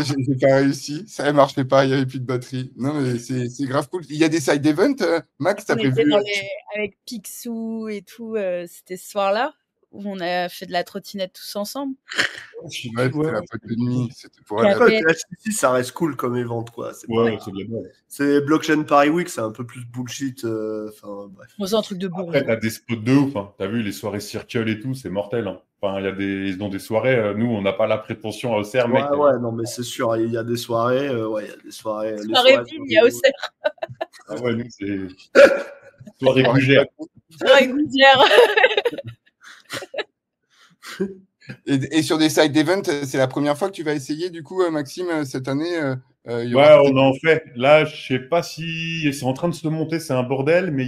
J'ai pas réussi, ça ne marchait pas, il n'y avait plus de batterie. Non, mais c'est grave cool. Il y a des side events, Max, t'as prévu avec Picsou et tout, c'était ce soir-là où on a fait de la trottinette tous ensemble. C'était la boîte de nuit, c'était pour HCC, ça reste cool comme event, quoi. C'est de la merde. C'est Blockchain Paris Week, c'est un peu plus bullshit. Bref. C'est un truc de bourgeois. Après, t'as des spots de ouf. Hein. T'as vu les soirées circle et tout, c'est mortel. Hein. Enfin, ils ont des soirées. Nous, on n'a pas la prétention à Auxerre, mec. Ouais, non, mais c'est sûr, il y a des soirées. Il y a des soirées. Les Soirée soirées Bim, il y a Auxerre. Ah ouais, nous, c'est soirée gougère. Soirée Goudière. Et sur des side events, c'est la première fois que tu vas essayer, du coup, Maxime, cette année il y Ouais, aura on en fait. Là, je sais pas si c'est en train de se monter, c'est un bordel, mais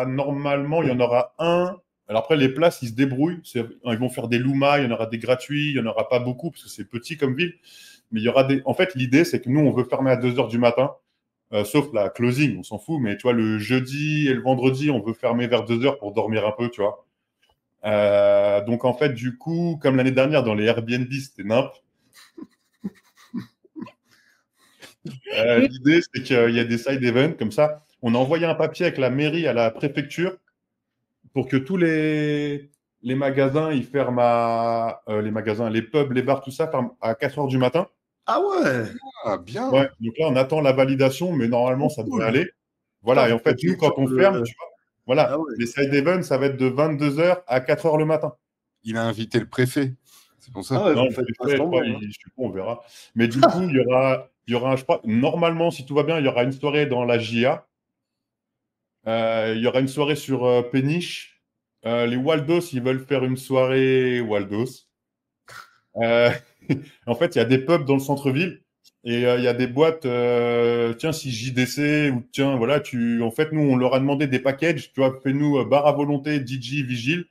normalement, il y en aura un. Alors après, les places, ils se débrouillent. Ils vont faire des Luma, il y en aura des gratuits, il y en aura pas beaucoup parce que c'est petit comme ville. Mais il y aura des. En fait, l'idée, c'est que nous, on veut fermer à 2 heures du matin, sauf la closing, on s'en fout. Mais tu vois, le jeudi et le vendredi, on veut fermer vers 2 heures pour dormir un peu, tu vois. Donc en fait, du coup, comme l'année dernière dans les Airbnb, c'était nimp. L'idée, c'est qu'il y a des side events comme ça. On a envoyé un papier avec la mairie à la préfecture pour que tous les magasins, ils ferment les magasins, les pubs, les bars, tout ça, ferment à 4 heures du matin. Ah ouais. Ah, bien. Ouais, donc là, on attend la validation, mais normalement, ça devrait aller. Voilà, Putain, et en fait, nous, quand on ferme, tu vois, voilà, Ah ouais. les side events, ça va être de 22 heures à 4 heures le matin. Il a invité le préfet. C'est pour ça. Ah ouais, Non, vous faites pas je semblant, hein. sais pas, on verra. Mais du coup, il y aura, je crois, normalement, si tout va bien, il y aura une soirée dans la JA. Il y aura une soirée sur Péniche. Les Waldos, ils veulent faire une soirée Waldos. En fait, il y a des pubs dans le centre-ville et il y a des boîtes. Tiens, si JDC ou tiens, voilà, en fait, nous, on leur a demandé des packages. Tu vois, fais-nous bar à volonté, DJ, vigile.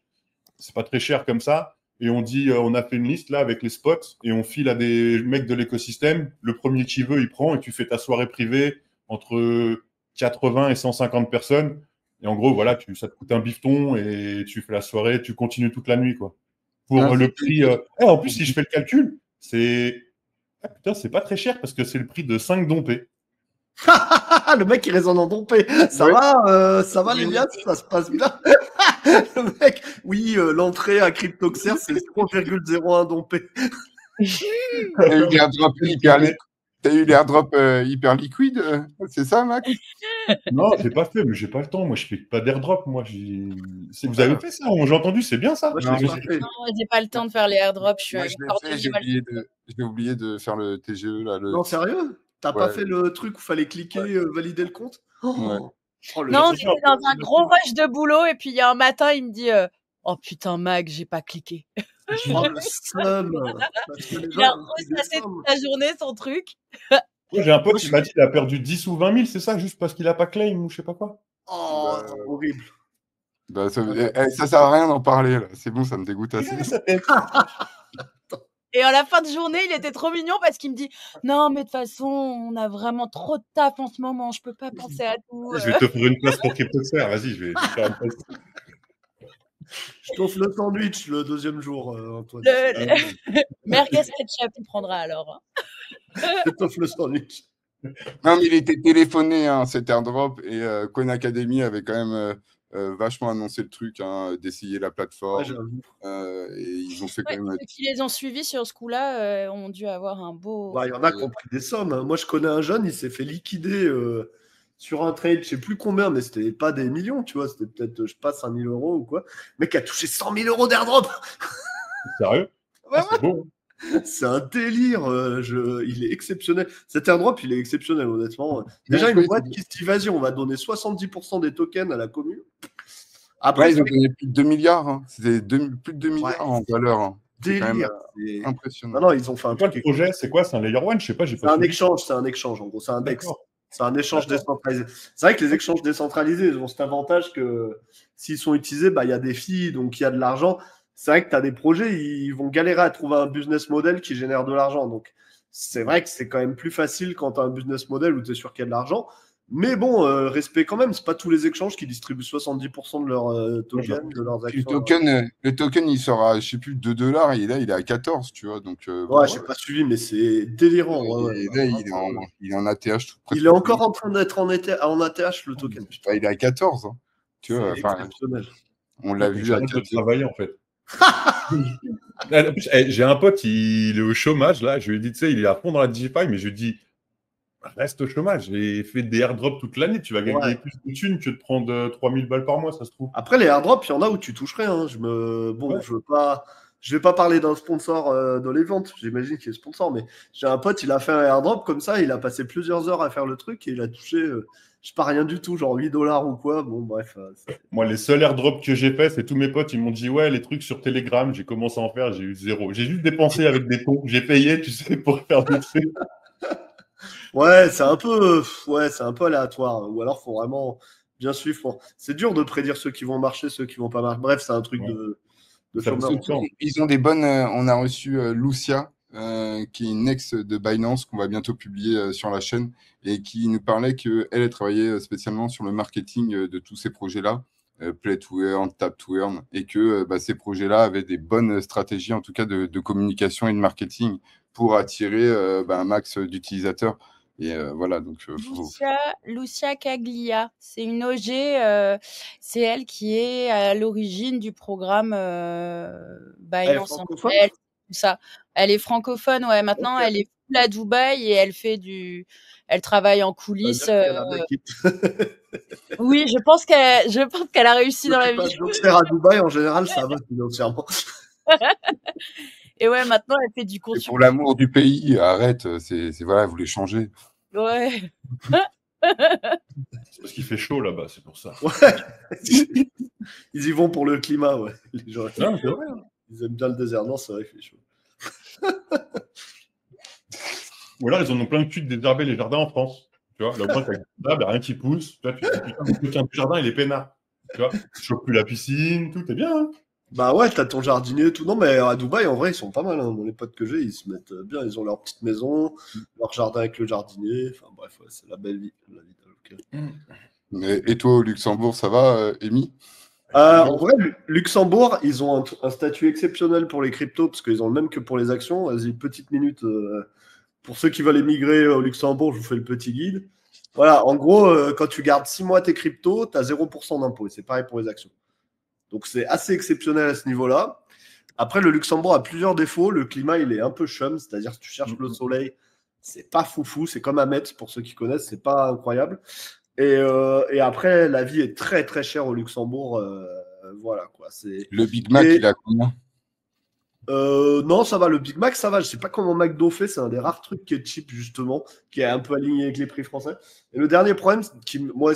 C'est pas très cher comme ça. Et on dit, on a fait une liste là avec les spots et on file à des mecs de l'écosystème. Le premier qui veut, il prend et tu fais ta soirée privée entre 80 et 150 personnes. Et en gros, voilà, ça te coûte un bifton et tu fais la soirée, tu continues toute la nuit, quoi. Pour le prix. En plus, si je fais le calcul, putain, c'est pas très cher parce que c'est le prix de 5 dompés. Le mec, il résonne en dompé. Ça va, les gars, ça se passe bien. Le mec, oui, l'entrée à CryptoXer, c'est 3,01 dompé. T'as eu l'airdrop hyper liquide, c'est ça, Max? Non, j'ai pas fait, mais j'ai pas le temps. Moi, je fais pas d'airdrop. Moi, vous avez fait ça? J'ai entendu, c'est bien ça. Moi, Non, j'ai pas le temps de faire les airdrops. J'ai oublié de faire le TGE là. Non, sérieux? T'as pas fait le truc où fallait cliquer, valider le compte? Non, j'étais dans un gros rush de boulot et puis il y a un matin, il me dit oh putain, Mag, j'ai pas cliqué. Oh, le seum. Il a ressassé toute la journée son truc. Moi, j'ai un pote qui m'a dit qu'il a perdu 10 ou 20 000, c'est ça, juste parce qu'il a pas claim ou je sais pas quoi. Oh, horrible. Ça sert à rien d'en parler là. C'est bon, ça me dégoûte assez. Et à la fin de journée, il était trop mignon parce qu'il me dit non, mais de toute façon, on a vraiment trop de taf en ce moment, je peux pas penser à tout. Je vais t'offrir une place pour CryptoXer, vas-y, je vais te faire une place. Je t'offre le sandwich le deuxième jour, Antoine. Merguez ketchup, il prendra alors. Je t'offre le sandwich. Non, mais il était téléphoné, cet airdrop, et Coin Academy avait quand même vachement annoncé le truc, d'essayer la plateforme. Et ils ont fait quand même. Ceux qui les ont suivis sur ce coup-là ont dû avoir un beau. Il y en a qui ont pris des sommes. Moi, je connais un jeune, il s'est fait liquider sur un trade, je sais plus combien, mais c'était pas des millions, tu vois. C'était peut-être, je sais pas, 5 000 € ou quoi. Le mec a touché 100 000 € d'airdrop. Sérieux? C'est beau. C'est un délire. Il est exceptionnel. Cet airdrop, il est exceptionnel, honnêtement. Déjà, une boîte qui se dit, vas-y, on va donner 70% des tokens à la commune. Après, ils ont donné plus de 2 milliards. C'était plus de 2 milliards en valeur. Délire. C'est impressionnant. Non, ils ont fait un truc. Le projet, c'est quoi? C'est un layer one? Je sais pas. C'est un échange, en gros. C'est un DEX. C'est un échange décentralisé. C'est vrai que les échanges décentralisés, ils ont cet avantage que s'ils sont utilisés, il y a des fees, donc il y a de l'argent. C'est vrai que tu as des projets, ils vont galérer à trouver un business model qui génère de l'argent. Donc, c'est vrai que c'est quand même plus facile quand tu as un business model où tu es sûr qu'il y a de l'argent. Mais bon, respect quand même, c'est pas tous les échanges qui distribuent 70% de leurs tokens, de leurs actions. Le token, il sera à, je sais plus, 2 $, et là, il est à 14, tu vois. Donc, j'ai pas suivi, mais c'est délirant. Et là, il est en ATH. Il est encore en train d'être en ATH, le token. Putain, il est à 14. Tu vois, on l'a vu à 14. Travailler, en fait. J'ai un pote, il est au chômage, là. Je lui ai dit, tu sais, il est à fond dans la DeFi, mais je lui ai dit, reste au chômage. J'ai fait des airdrops toute l'année. Tu vas gagner plus de thunes que de prendre 3000 balles par mois, ça se trouve. Après, les airdrops, il y en a où tu touches rien. Bon, je vais pas parler d'un sponsor dans les ventes. J'imagine qu'il est sponsor, mais j'ai un pote, il a fait un airdrop comme ça. Il a passé plusieurs heures à faire le truc et il a touché, je sais pas, rien du tout, genre 8 $ ou quoi. Bon, bref. Moi, les seuls airdrops que j'ai fait, c'est tous mes potes, ils m'ont dit, ouais, les trucs sur Telegram, j'ai commencé à en faire, j'ai eu 0. J'ai juste dépensé avec des tons. J'ai payé, tu sais, pour faire des trucs. Ouais, c'est un peu aléatoire. Ou alors, faut vraiment bien suivre. C'est dur de prédire ceux qui vont marcher, ceux qui vont pas marcher. Bref, c'est un truc de chômeur. Ils ont des bonnes. On a reçu Lucia, qui est une ex de Binance qu'on va bientôt publier sur la chaîne et qui nous parlait qu'elle travaillait spécialement sur le marketing de tous ces projets-là, Play to Earn, Tap to Earn, et que ces projets-là avaient des bonnes stratégies, en tout cas de communication et de marketing pour attirer un max d'utilisateurs. Et voilà, donc Lucia Caglia, c'est une OG, c'est elle qui est à l'origine du programme Binance en tout ça. Elle est francophone, ouais. Maintenant, elle est full à Dubaï et elle travaille en coulisses. Oui, je pense qu'elle a réussi dans la vie. Faire à Dubaï, en général, ça va financièrement. Et ouais, maintenant, elle fait du contenu. Pour l'amour du pays, arrête, voilà, vous voulez changer. Ouais. C'est parce qu'il fait chaud là-bas, c'est pour ça. Ouais. Ils y vont pour le climat, ouais. Les gens, non, c'est vrai. Ils aiment bien le désert. Non, c'est vrai qu'il fait chaud. Ou alors, ils en ont plein de cul de désherber les jardins en France. Tu vois, là, au moins, t'as rien qui pousse. Tu vois, putain, le jardin, il est peinard. Tu vois, tu chopes plus la piscine, tout est bien. Hein. Bah ouais, t'as ton jardinier et tout. Non, mais à Dubaï, en vrai, ils sont pas mal. Hein. Les potes que j'ai, ils se mettent bien. Ils ont leur petite maison, leur jardin avec le jardinier. Enfin bref, ouais, c'est la belle vie. La vie et toi, au Luxembourg, ça va, Amy? En vrai, Luxembourg, ils ont un statut exceptionnel pour les cryptos, parce qu'ils ont le même que pour les actions. Vas-y, petite minute. Pour ceux qui veulent émigrer au Luxembourg, je vous fais le petit guide. Voilà, en gros, quand tu gardes 6 mois tes cryptos, tu as 0% d'impôt. Et c'est pareil pour les actions. Donc, c'est assez exceptionnel à ce niveau-là. Après, le Luxembourg a plusieurs défauts. Le climat, il est un peu chum, c'est-à-dire que tu cherches le soleil, c'est pas foufou. C'est comme à Metz, pour ceux qui connaissent, c'est pas incroyable. Et après, la vie est très, très chère au Luxembourg. Voilà, quoi. Le Big Mac, il a combien? Non, ça va. Le Big Mac, ça va. Je sais pas comment McDo fait. C'est un des rares trucs qui est cheap, justement, qui est un peu aligné avec les prix français. Et le dernier problème, ce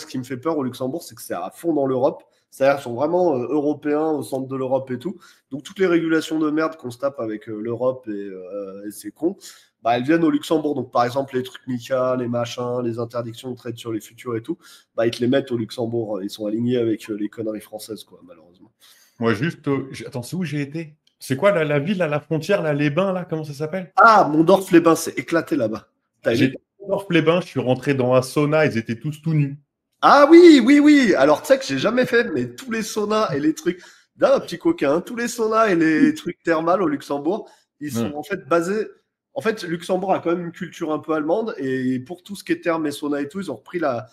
qui me fait peur au Luxembourg, c'est que c'est à fond dans l'Europe. C'est-à-dire qu'ils sont vraiment européens au centre de l'Europe et tout. Donc, toutes les régulations de merde qu'on se tape avec l'Europe et c'est con, elles viennent au Luxembourg. Donc, par exemple, les trucs MiCA, les machins, les interdictions de trade sur les futurs et tout, ils te les mettent au Luxembourg. Ils sont alignés avec les conneries françaises, quoi, malheureusement. Moi, juste... Attends, c'est où j'ai été? C'est quoi la ville à la frontière, là, les bains, là, comment ça s'appelle? Ah, Mondorf-les-Bains, c'est éclaté là-bas. J'ai Mondorf-les-Bains, je suis rentré dans un sauna, ils étaient tous tout nus. Ah oui. Alors, tu sais que j'ai jamais fait, mais tous les saunas et les trucs, d'un petit coquin, tous les saunas et les trucs thermales au Luxembourg, ils sont en fait basés. En fait, Luxembourg a quand même une culture un peu allemande et pour tout ce qui est thermes et sauna et tout, ils ont repris la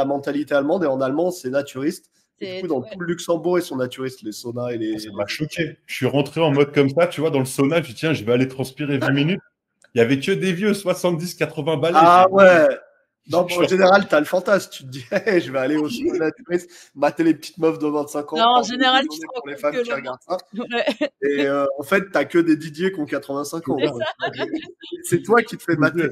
mentalité allemande et en allemand, c'est naturiste. Et du coup, dans tout le Luxembourg, ils sont naturistes, les saunas et les. Ça m'a choqué. Je suis rentré en mode comme ça, tu vois, dans le sauna, je dis tiens, je vais aller transpirer 20 minutes. Il y avait que des vieux 70-80 balais. Ah ouais. Non, en général, tu as le fantasme. Tu te dis, hey, je vais aller au sauna naturiste, mater les petites meufs de 25 ans. Non, en général, tu pour les femmes qui regardent ça. Ouais. Et en fait, tu n'as que des Didier qui ont 85 ans. C'est toi qui te fais mater.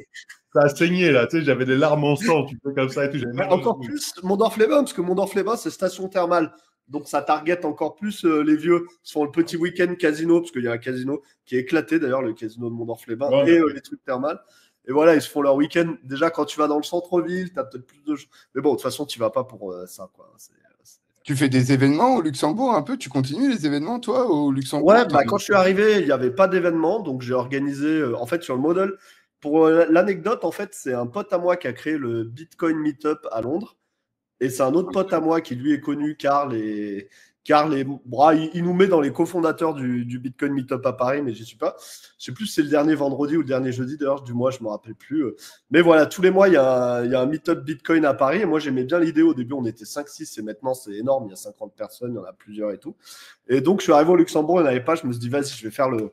Ça a saigné, là. Tu sais, j'avais des larmes en sang, tu fais comme ça et tout. Encore plus Mondorf-les-Bains, parce que Mondorf-les-Bains, c'est station thermale. Donc, ça target encore plus les vieux. Ils font le petit week-end casino, parce qu'il y a un casino qui est éclaté, d'ailleurs, le casino de Mondorf-les-Bains, et les trucs thermales. Et voilà, ils se font leur week-end. Déjà, quand tu vas dans le centre-ville, tu as peut-être plus de... Mais bon, de toute façon, tu ne vas pas pour ça, quoi. Tu fais des événements au Luxembourg un peu? Tu continues les événements, toi, au Luxembourg? Ouais, quand je suis arrivé, il n'y avait pas d'événement. Donc, j'ai organisé... en fait, sur le modèle... Pour l'anecdote, en fait, c'est un pote à moi qui a créé le Bitcoin Meetup à Londres. Et c'est un autre pote à moi qui, lui, est connu, Karl. Il nous met dans les cofondateurs du Bitcoin Meetup à Paris, mais j'y suis pas. Je sais plus si c'est le dernier vendredi ou le dernier jeudi, d'ailleurs, du mois, je me rappelle plus. Mais voilà, tous les mois, il y a un Meetup Bitcoin à Paris. Et moi, j'aimais bien l'idée. Au début, on était 5-6 et maintenant, c'est énorme. Il y a 50 personnes, il y en a plusieurs et tout. Et donc, je suis arrivé au Luxembourg, il n'y en avait pas. Je me suis dit, vas-y, je vais faire le...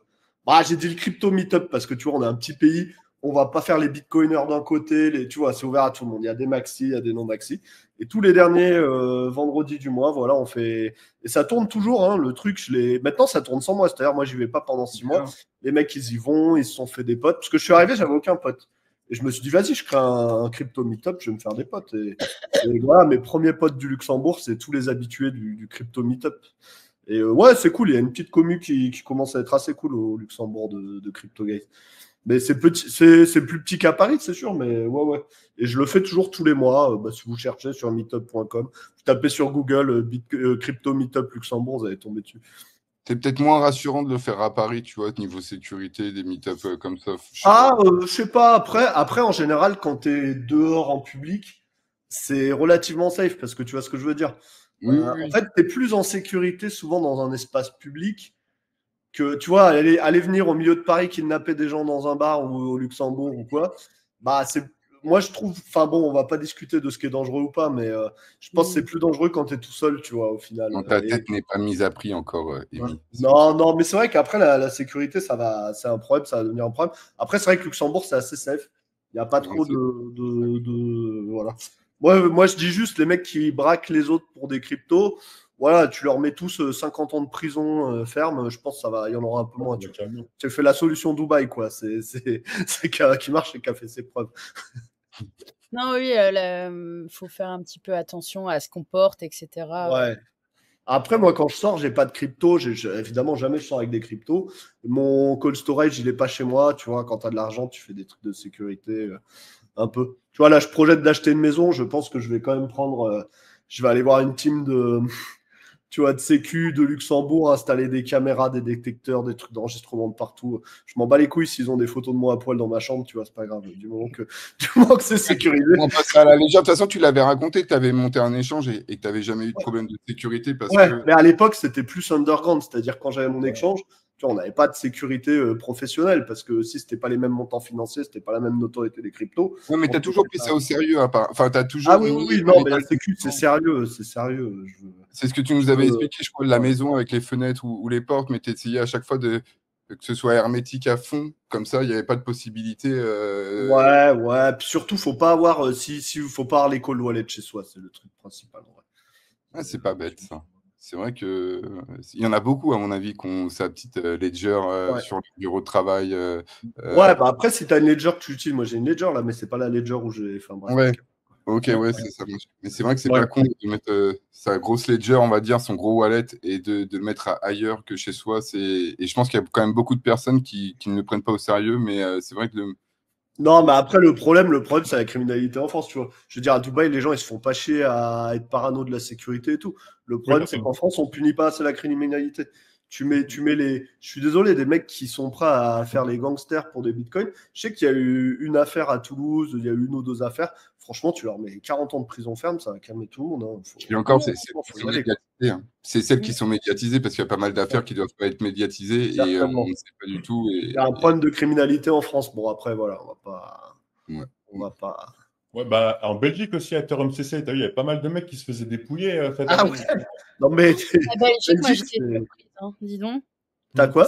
j'ai dit le crypto Meetup parce que tu vois, on a un petit pays. on va pas faire les bitcoiners d'un côté, tu vois, c'est ouvert à tout le monde. Il y a des maxi, il y a des non-maxi. Et tous les derniers vendredis du mois, voilà, on fait. Et ça tourne toujours, hein, le truc. Maintenant, ça tourne sans moi. C'est-à-dire, moi, j'y vais pas pendant 6 mois. Les mecs, ils y vont, ils se sont fait des potes. Parce que je suis arrivé, j'avais aucun pote. Et je me suis dit, vas-y, je crée un crypto meetup, je vais me faire des potes. Et voilà, mes premiers potes du Luxembourg, c'est tous les habitués du crypto meetup. Et ouais, c'est cool. Il y a une petite commu qui commence à être assez cool au Luxembourg de Crypto Guys. Mais c'est plus petit qu'à Paris, c'est sûr, mais ouais. Et je le fais toujours tous les mois. Si vous cherchez sur meetup.com, vous tapez sur Google Crypto Meetup Luxembourg, vous allez tomber dessus. C'est peut-être moins rassurant de le faire à Paris, tu vois, niveau sécurité, des meet-up comme ça. Je sais pas. Après, en général, quand tu es dehors en public, c'est relativement safe, parce que tu vois ce que je veux dire. Oui. En fait, tu es plus en sécurité souvent dans un espace public que, tu vois, aller venir au milieu de Paris, kidnapper des gens dans un bar ou au Luxembourg ou quoi, moi je trouve, enfin bon, on va pas discuter de ce qui est dangereux ou pas, mais je pense que c'est plus dangereux quand tu es tout seul, tu vois, au final. Quand ta tête n'est pas mise à prix encore, Amy. Non, mais c'est vrai qu'après la sécurité, c'est un problème, ça va devenir un problème. Après, c'est vrai que Luxembourg, c'est assez safe. Il n'y a pas trop de voilà. Moi, je dis juste, les mecs qui braquent les autres pour des cryptos, voilà, tu leur mets tous 50 ans de prison ferme, je pense il y en aura un peu moins. Tu fais la solution Dubaï, quoi. C'est qui marche et qui a fait ses preuves. Non, oui, faut faire un petit peu attention à ce qu'on porte, etc. Ouais. Après, moi, quand je sors, j'ai pas de crypto. Évidemment, jamais je sors avec des cryptos. Mon cold storage, il est pas chez moi. Tu vois, quand tu as de l'argent, tu fais des trucs de sécurité un peu. Tu vois, là, je projette d'acheter une maison. Je pense que je vais quand même je vais aller voir une team de sécu de Luxembourg, installer des caméras, des détecteurs, des trucs d'enregistrement de partout. Je m'en bats les couilles s'ils ont des photos de moi à poil dans ma chambre, tu vois, c'est pas grave. Du moment que c'est sécurisé. On passe à la légère. De toute façon, tu l'avais raconté que tu avais monté un échange et que tu n'avais jamais eu de problème de sécurité. Mais à l'époque, c'était plus underground. C'est-à-dire, quand j'avais mon échange, tu vois, on n'avait pas de sécurité professionnelle parce que si c'était pas les mêmes montants financiers, c'était pas la même notoriété des cryptos. Oui, mais tu as toujours pris ça au sérieux. Enfin, tu as toujours. Ah oui, non, mais la sécu, c'est sérieux. C'est sérieux. C'est ce que tu nous avais expliqué, je crois, de la maison avec les fenêtres ou les portes, mais tu essayais à chaque fois que ce soit hermétique à fond. Comme ça, il n'y avait pas de possibilité. Ouais. Puis surtout, faut pas avoir, faut pas avoir les cold wallets chez soi. C'est le truc principal. Ouais. Ah, c'est pas bête, ça. C'est vrai que il y en a beaucoup, à mon avis, qui ont sa petite ledger sur le bureau de travail. Après, si tu as une ledger que tu utilises, moi j'ai une ledger là, mais c'est pas la ledger où j'ai. Enfin, bref. Ouais. Ok, ouais, c'est ça. Mais c'est vrai que c'est pas con de mettre sa grosse ledger, on va dire, son gros wallet, et de le mettre ailleurs que chez soi. Et je pense qu'il y a quand même beaucoup de personnes qui ne le prennent pas au sérieux, mais c'est vrai que Non, mais après, le problème, c'est la criminalité en France, tu vois. Je veux dire, à Dubaï, les gens, ils se font pas chier à être parano de la sécurité et tout. Le problème, c'est qu'en France, on punit pas assez la criminalité. Tu mets je suis désolé, des mecs qui sont prêts à faire les gangsters pour des bitcoins. Je sais qu'il y a eu une affaire à Toulouse, il y a eu une ou deux affaires. Franchement, tu leur mets 40 ans de prison ferme, ça va calmer tout le monde. Et encore, c'est celles qui sont médiatisées, parce qu'il y a pas mal d'affaires qui ne doivent pas être médiatisées, et on ne sait pas du tout. Il y a un problème de criminalité en France. Bon, après, voilà, on va pas... Ouais, en Belgique aussi, à Ethereum CC, t'as vu, il y avait pas mal de mecs qui se faisaient dépouiller. Ouais. Non, mais... La Belgique, moi, j'étais surprise, hein, dis donc. T'as quoi?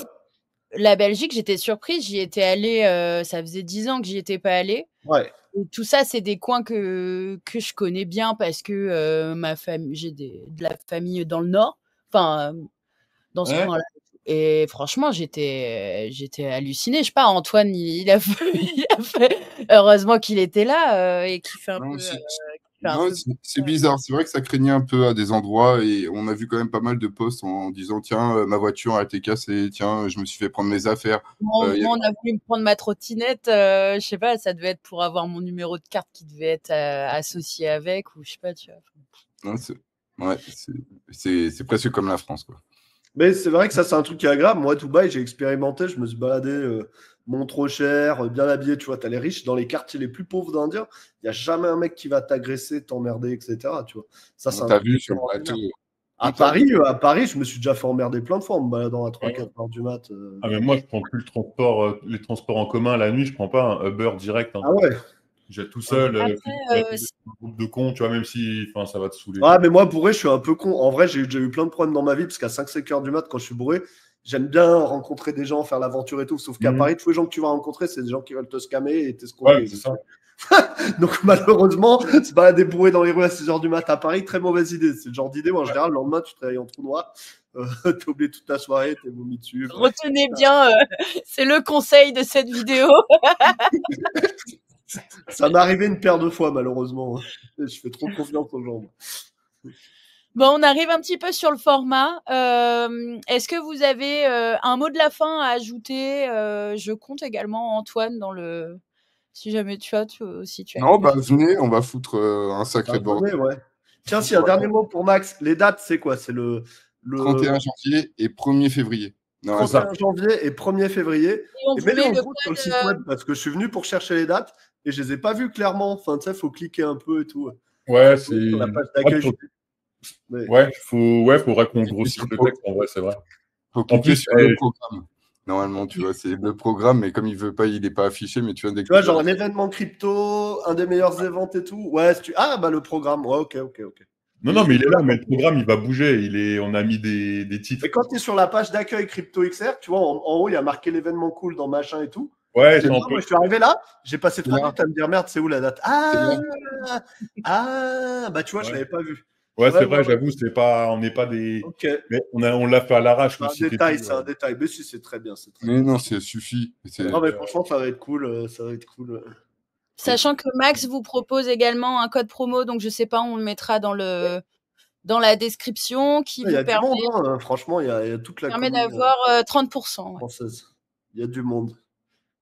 La Belgique, j'étais surprise. J'y étais allée, ça faisait 10 ans que j'y étais pas allée. Ouais. Et tout ça, c'est des coins que je connais bien parce que ma famille, j'ai de la famille dans le Nord, enfin, dans ce coin-là. Et franchement, j'étais hallucinée. Je sais pas, Antoine, il a fait. Heureusement qu'il était là et qu'il fait un peu. C'est bizarre. C'est vrai que ça craignait un peu à des endroits, et on a vu quand même pas mal de posts en disant tiens, ma voiture a été cassée, tiens, je me suis fait prendre mes affaires. Moi, on a voulu me prendre ma trottinette. Je sais pas, ça devait être pour avoir mon numéro de carte qui devait être associé avec, ou je sais pas, tu vois. C'est presque comme la France, quoi. Mais c'est vrai que ça, c'est un truc qui est agréable. Moi, Dubaï, j'ai expérimenté, je me suis baladé, mon trop cher, bien habillé, tu vois, t'as les riches. Dans les quartiers les plus pauvres d'Indiens, il n'y a jamais un mec qui va t'agresser, t'emmerder, etc. Tu vois. Ça, c'est t'as vu sur le plateau. À Paris, je me suis déjà fait emmerder plein de fois en me baladant à 3-4 heures du mat. Mais moi, je prends plus les transports en commun la nuit, je prends pas un Uber direct. Hein. Ah ouais. J'ai tout seul, un groupe de cons, tu vois, même si ça va te saouler. Ah, mais moi, bourré, je suis un peu con. En vrai, j'ai déjà eu plein de problèmes dans ma vie, parce qu'à 5-5 heures du mat, quand je suis bourré, j'aime bien rencontrer des gens, faire l'aventure et tout. Sauf qu'à Mhm. Paris, tous les gens que tu vas rencontrer, c'est des gens qui veulent te scammer et Ouais, t'escroquer. c'est ça. Donc malheureusement, se balader bourré dans les rues à 6h du mat à Paris, très mauvaise idée. C'est le genre d'idée où en général, le lendemain, tu te réveilles en trou noir, t'as oublié toute ta soirée, t'es vomi dessus. bref. Retenez bien, c'est le conseil de cette vidéo. Ça m'est arrivé une paire de fois, malheureusement. Je fais trop confiance aux gens. Bon, on arrive un petit peu sur le format. Est-ce que vous avez un mot de la fin à ajouter? Je compte également Antoine dans le... Si jamais tu as, si tu as Non, une- bah venez, on va foutre un sacré Ah, bordel. venez, ouais. Tiens, si un dernier mot pour Max, les dates, c'est quoi? C'est le 31 janvier et 1er février. Non, 31 janvier et 1er février. Et on Et vous mets-les met en le gros sur le code, site web parce que je suis venu pour chercher les dates et je les ai pas vues clairement. Enfin, tu sais, faut cliquer un peu et tout. Ouais, Sur la page Ouais, d'accueil. faudrait qu'on grossisse le texte, en vrai, c'est vrai. faut En cliquer plus, sur le programme. Normalement, tu vois, c'est le programme, mais comme il veut pas, il n'est pas affiché, mais tu vois, dès que Tu vois, tu genre vas- un événement crypto, un des meilleurs événements et tout. Ouais, ah, bah le programme. Ouais, ok. non, mais il est là, mais le programme, il va bouger. On a mis des titres. Et quand tu es sur la page d'accueil Crypto XR, tu vois, en haut, il y a marqué l'événement cool dans machin et tout. Ouais, C'est c'est un moi, peu. je suis arrivé là, j'ai passé 3 là. minutes à me dire merde, c'est où la date? Bah tu vois, je Ouais. l'avais pas vu. Ouais, c'est Ouais, vrai, j'avoue, on n'est pas des. Ok. Mais on l'a fait à l'arrache, le C'est un site et détail, tout, c'est un détail. Mais si, c'est très bien. Mais non, c'est suffit. Non, mais franchement, ça va être cool. Ça va être cool. Sachant que Max vous propose également un code promo, donc je sais pas, on le mettra dans la description, qui Il y vous a du permet, monde, hein. Franchement, il y a toute la permet commune d'avoir 30%. Ouais. française. Il y a du monde.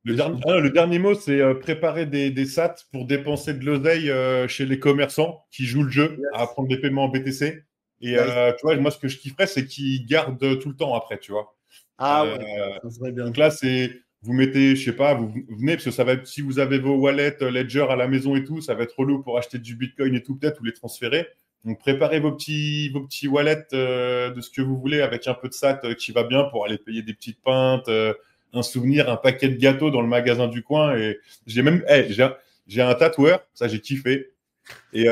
Le dernier mot, c'est préparer des sats pour dépenser de l'oseille chez les commerçants qui jouent le jeu Yes. à prendre des paiements en BTC. Et Nice. tu vois, moi, ce que je kifferais, c'est qu'ils gardent tout le temps après, tu vois. Ah ouais, ça serait bien. Donc là, vous mettez, je sais pas, vous venez, parce que ça va être, si vous avez vos wallets, Ledger à la maison et tout, ça va être relou pour acheter du Bitcoin et tout, peut-être, ou les transférer. Donc préparez vos petits wallets de ce que vous voulez avec un peu de SAT qui va bien pour aller payer des petites pintes, un souvenir, un paquet de gâteaux dans le magasin du coin. Et j'ai même, j'ai un tatoueur, ça j'ai kiffé. Et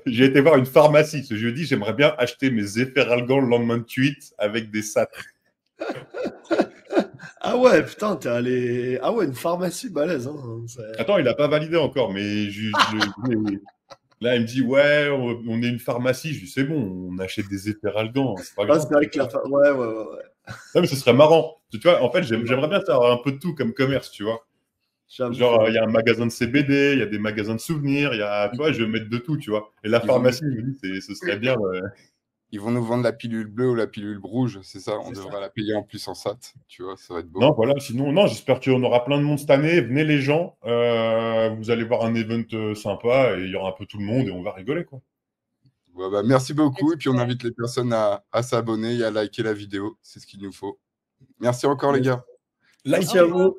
j'ai été voir une pharmacie ce jeudi, j'aimerais bien acheter mes efferalgans le lendemain de tweet avec des SAT. Ah ouais, putain, t'es allé. Ah ouais, une pharmacie balèze. Hein. Attends, il n'a pas validé encore, mais là, il me dit, ouais, on est une pharmacie. Je lui dis, c'est bon, on achète des efferalgans, c'est pas Ah, grave. c'est vrai que ouais. Non, mais ce serait marrant. Tu vois, en fait, j'aimerais bien faire un peu de tout comme commerce, tu vois. J'avoue. Genre, il y a un magasin de CBD, il y a des magasins de souvenirs, tu vois, je vais mettre de tout, tu vois. Et la pharmacie, je me dis, ce serait bien. Ils vont nous vendre la pilule bleue ou la pilule rouge, c'est ça? On C'est devrait la payer en plus en SAT, tu vois, ça va être beau. Non, voilà, sinon, non, j'espère qu'on aura plein de monde cette année. Venez les gens, vous allez voir un event sympa et il y aura un peu tout le monde et on va rigoler, quoi. Ouais, bah, merci beaucoup. Et puis, on invite les personnes à s'abonner et à liker la vidéo. C'est ce qu'il nous faut. Merci encore, les gars. Merci à vous.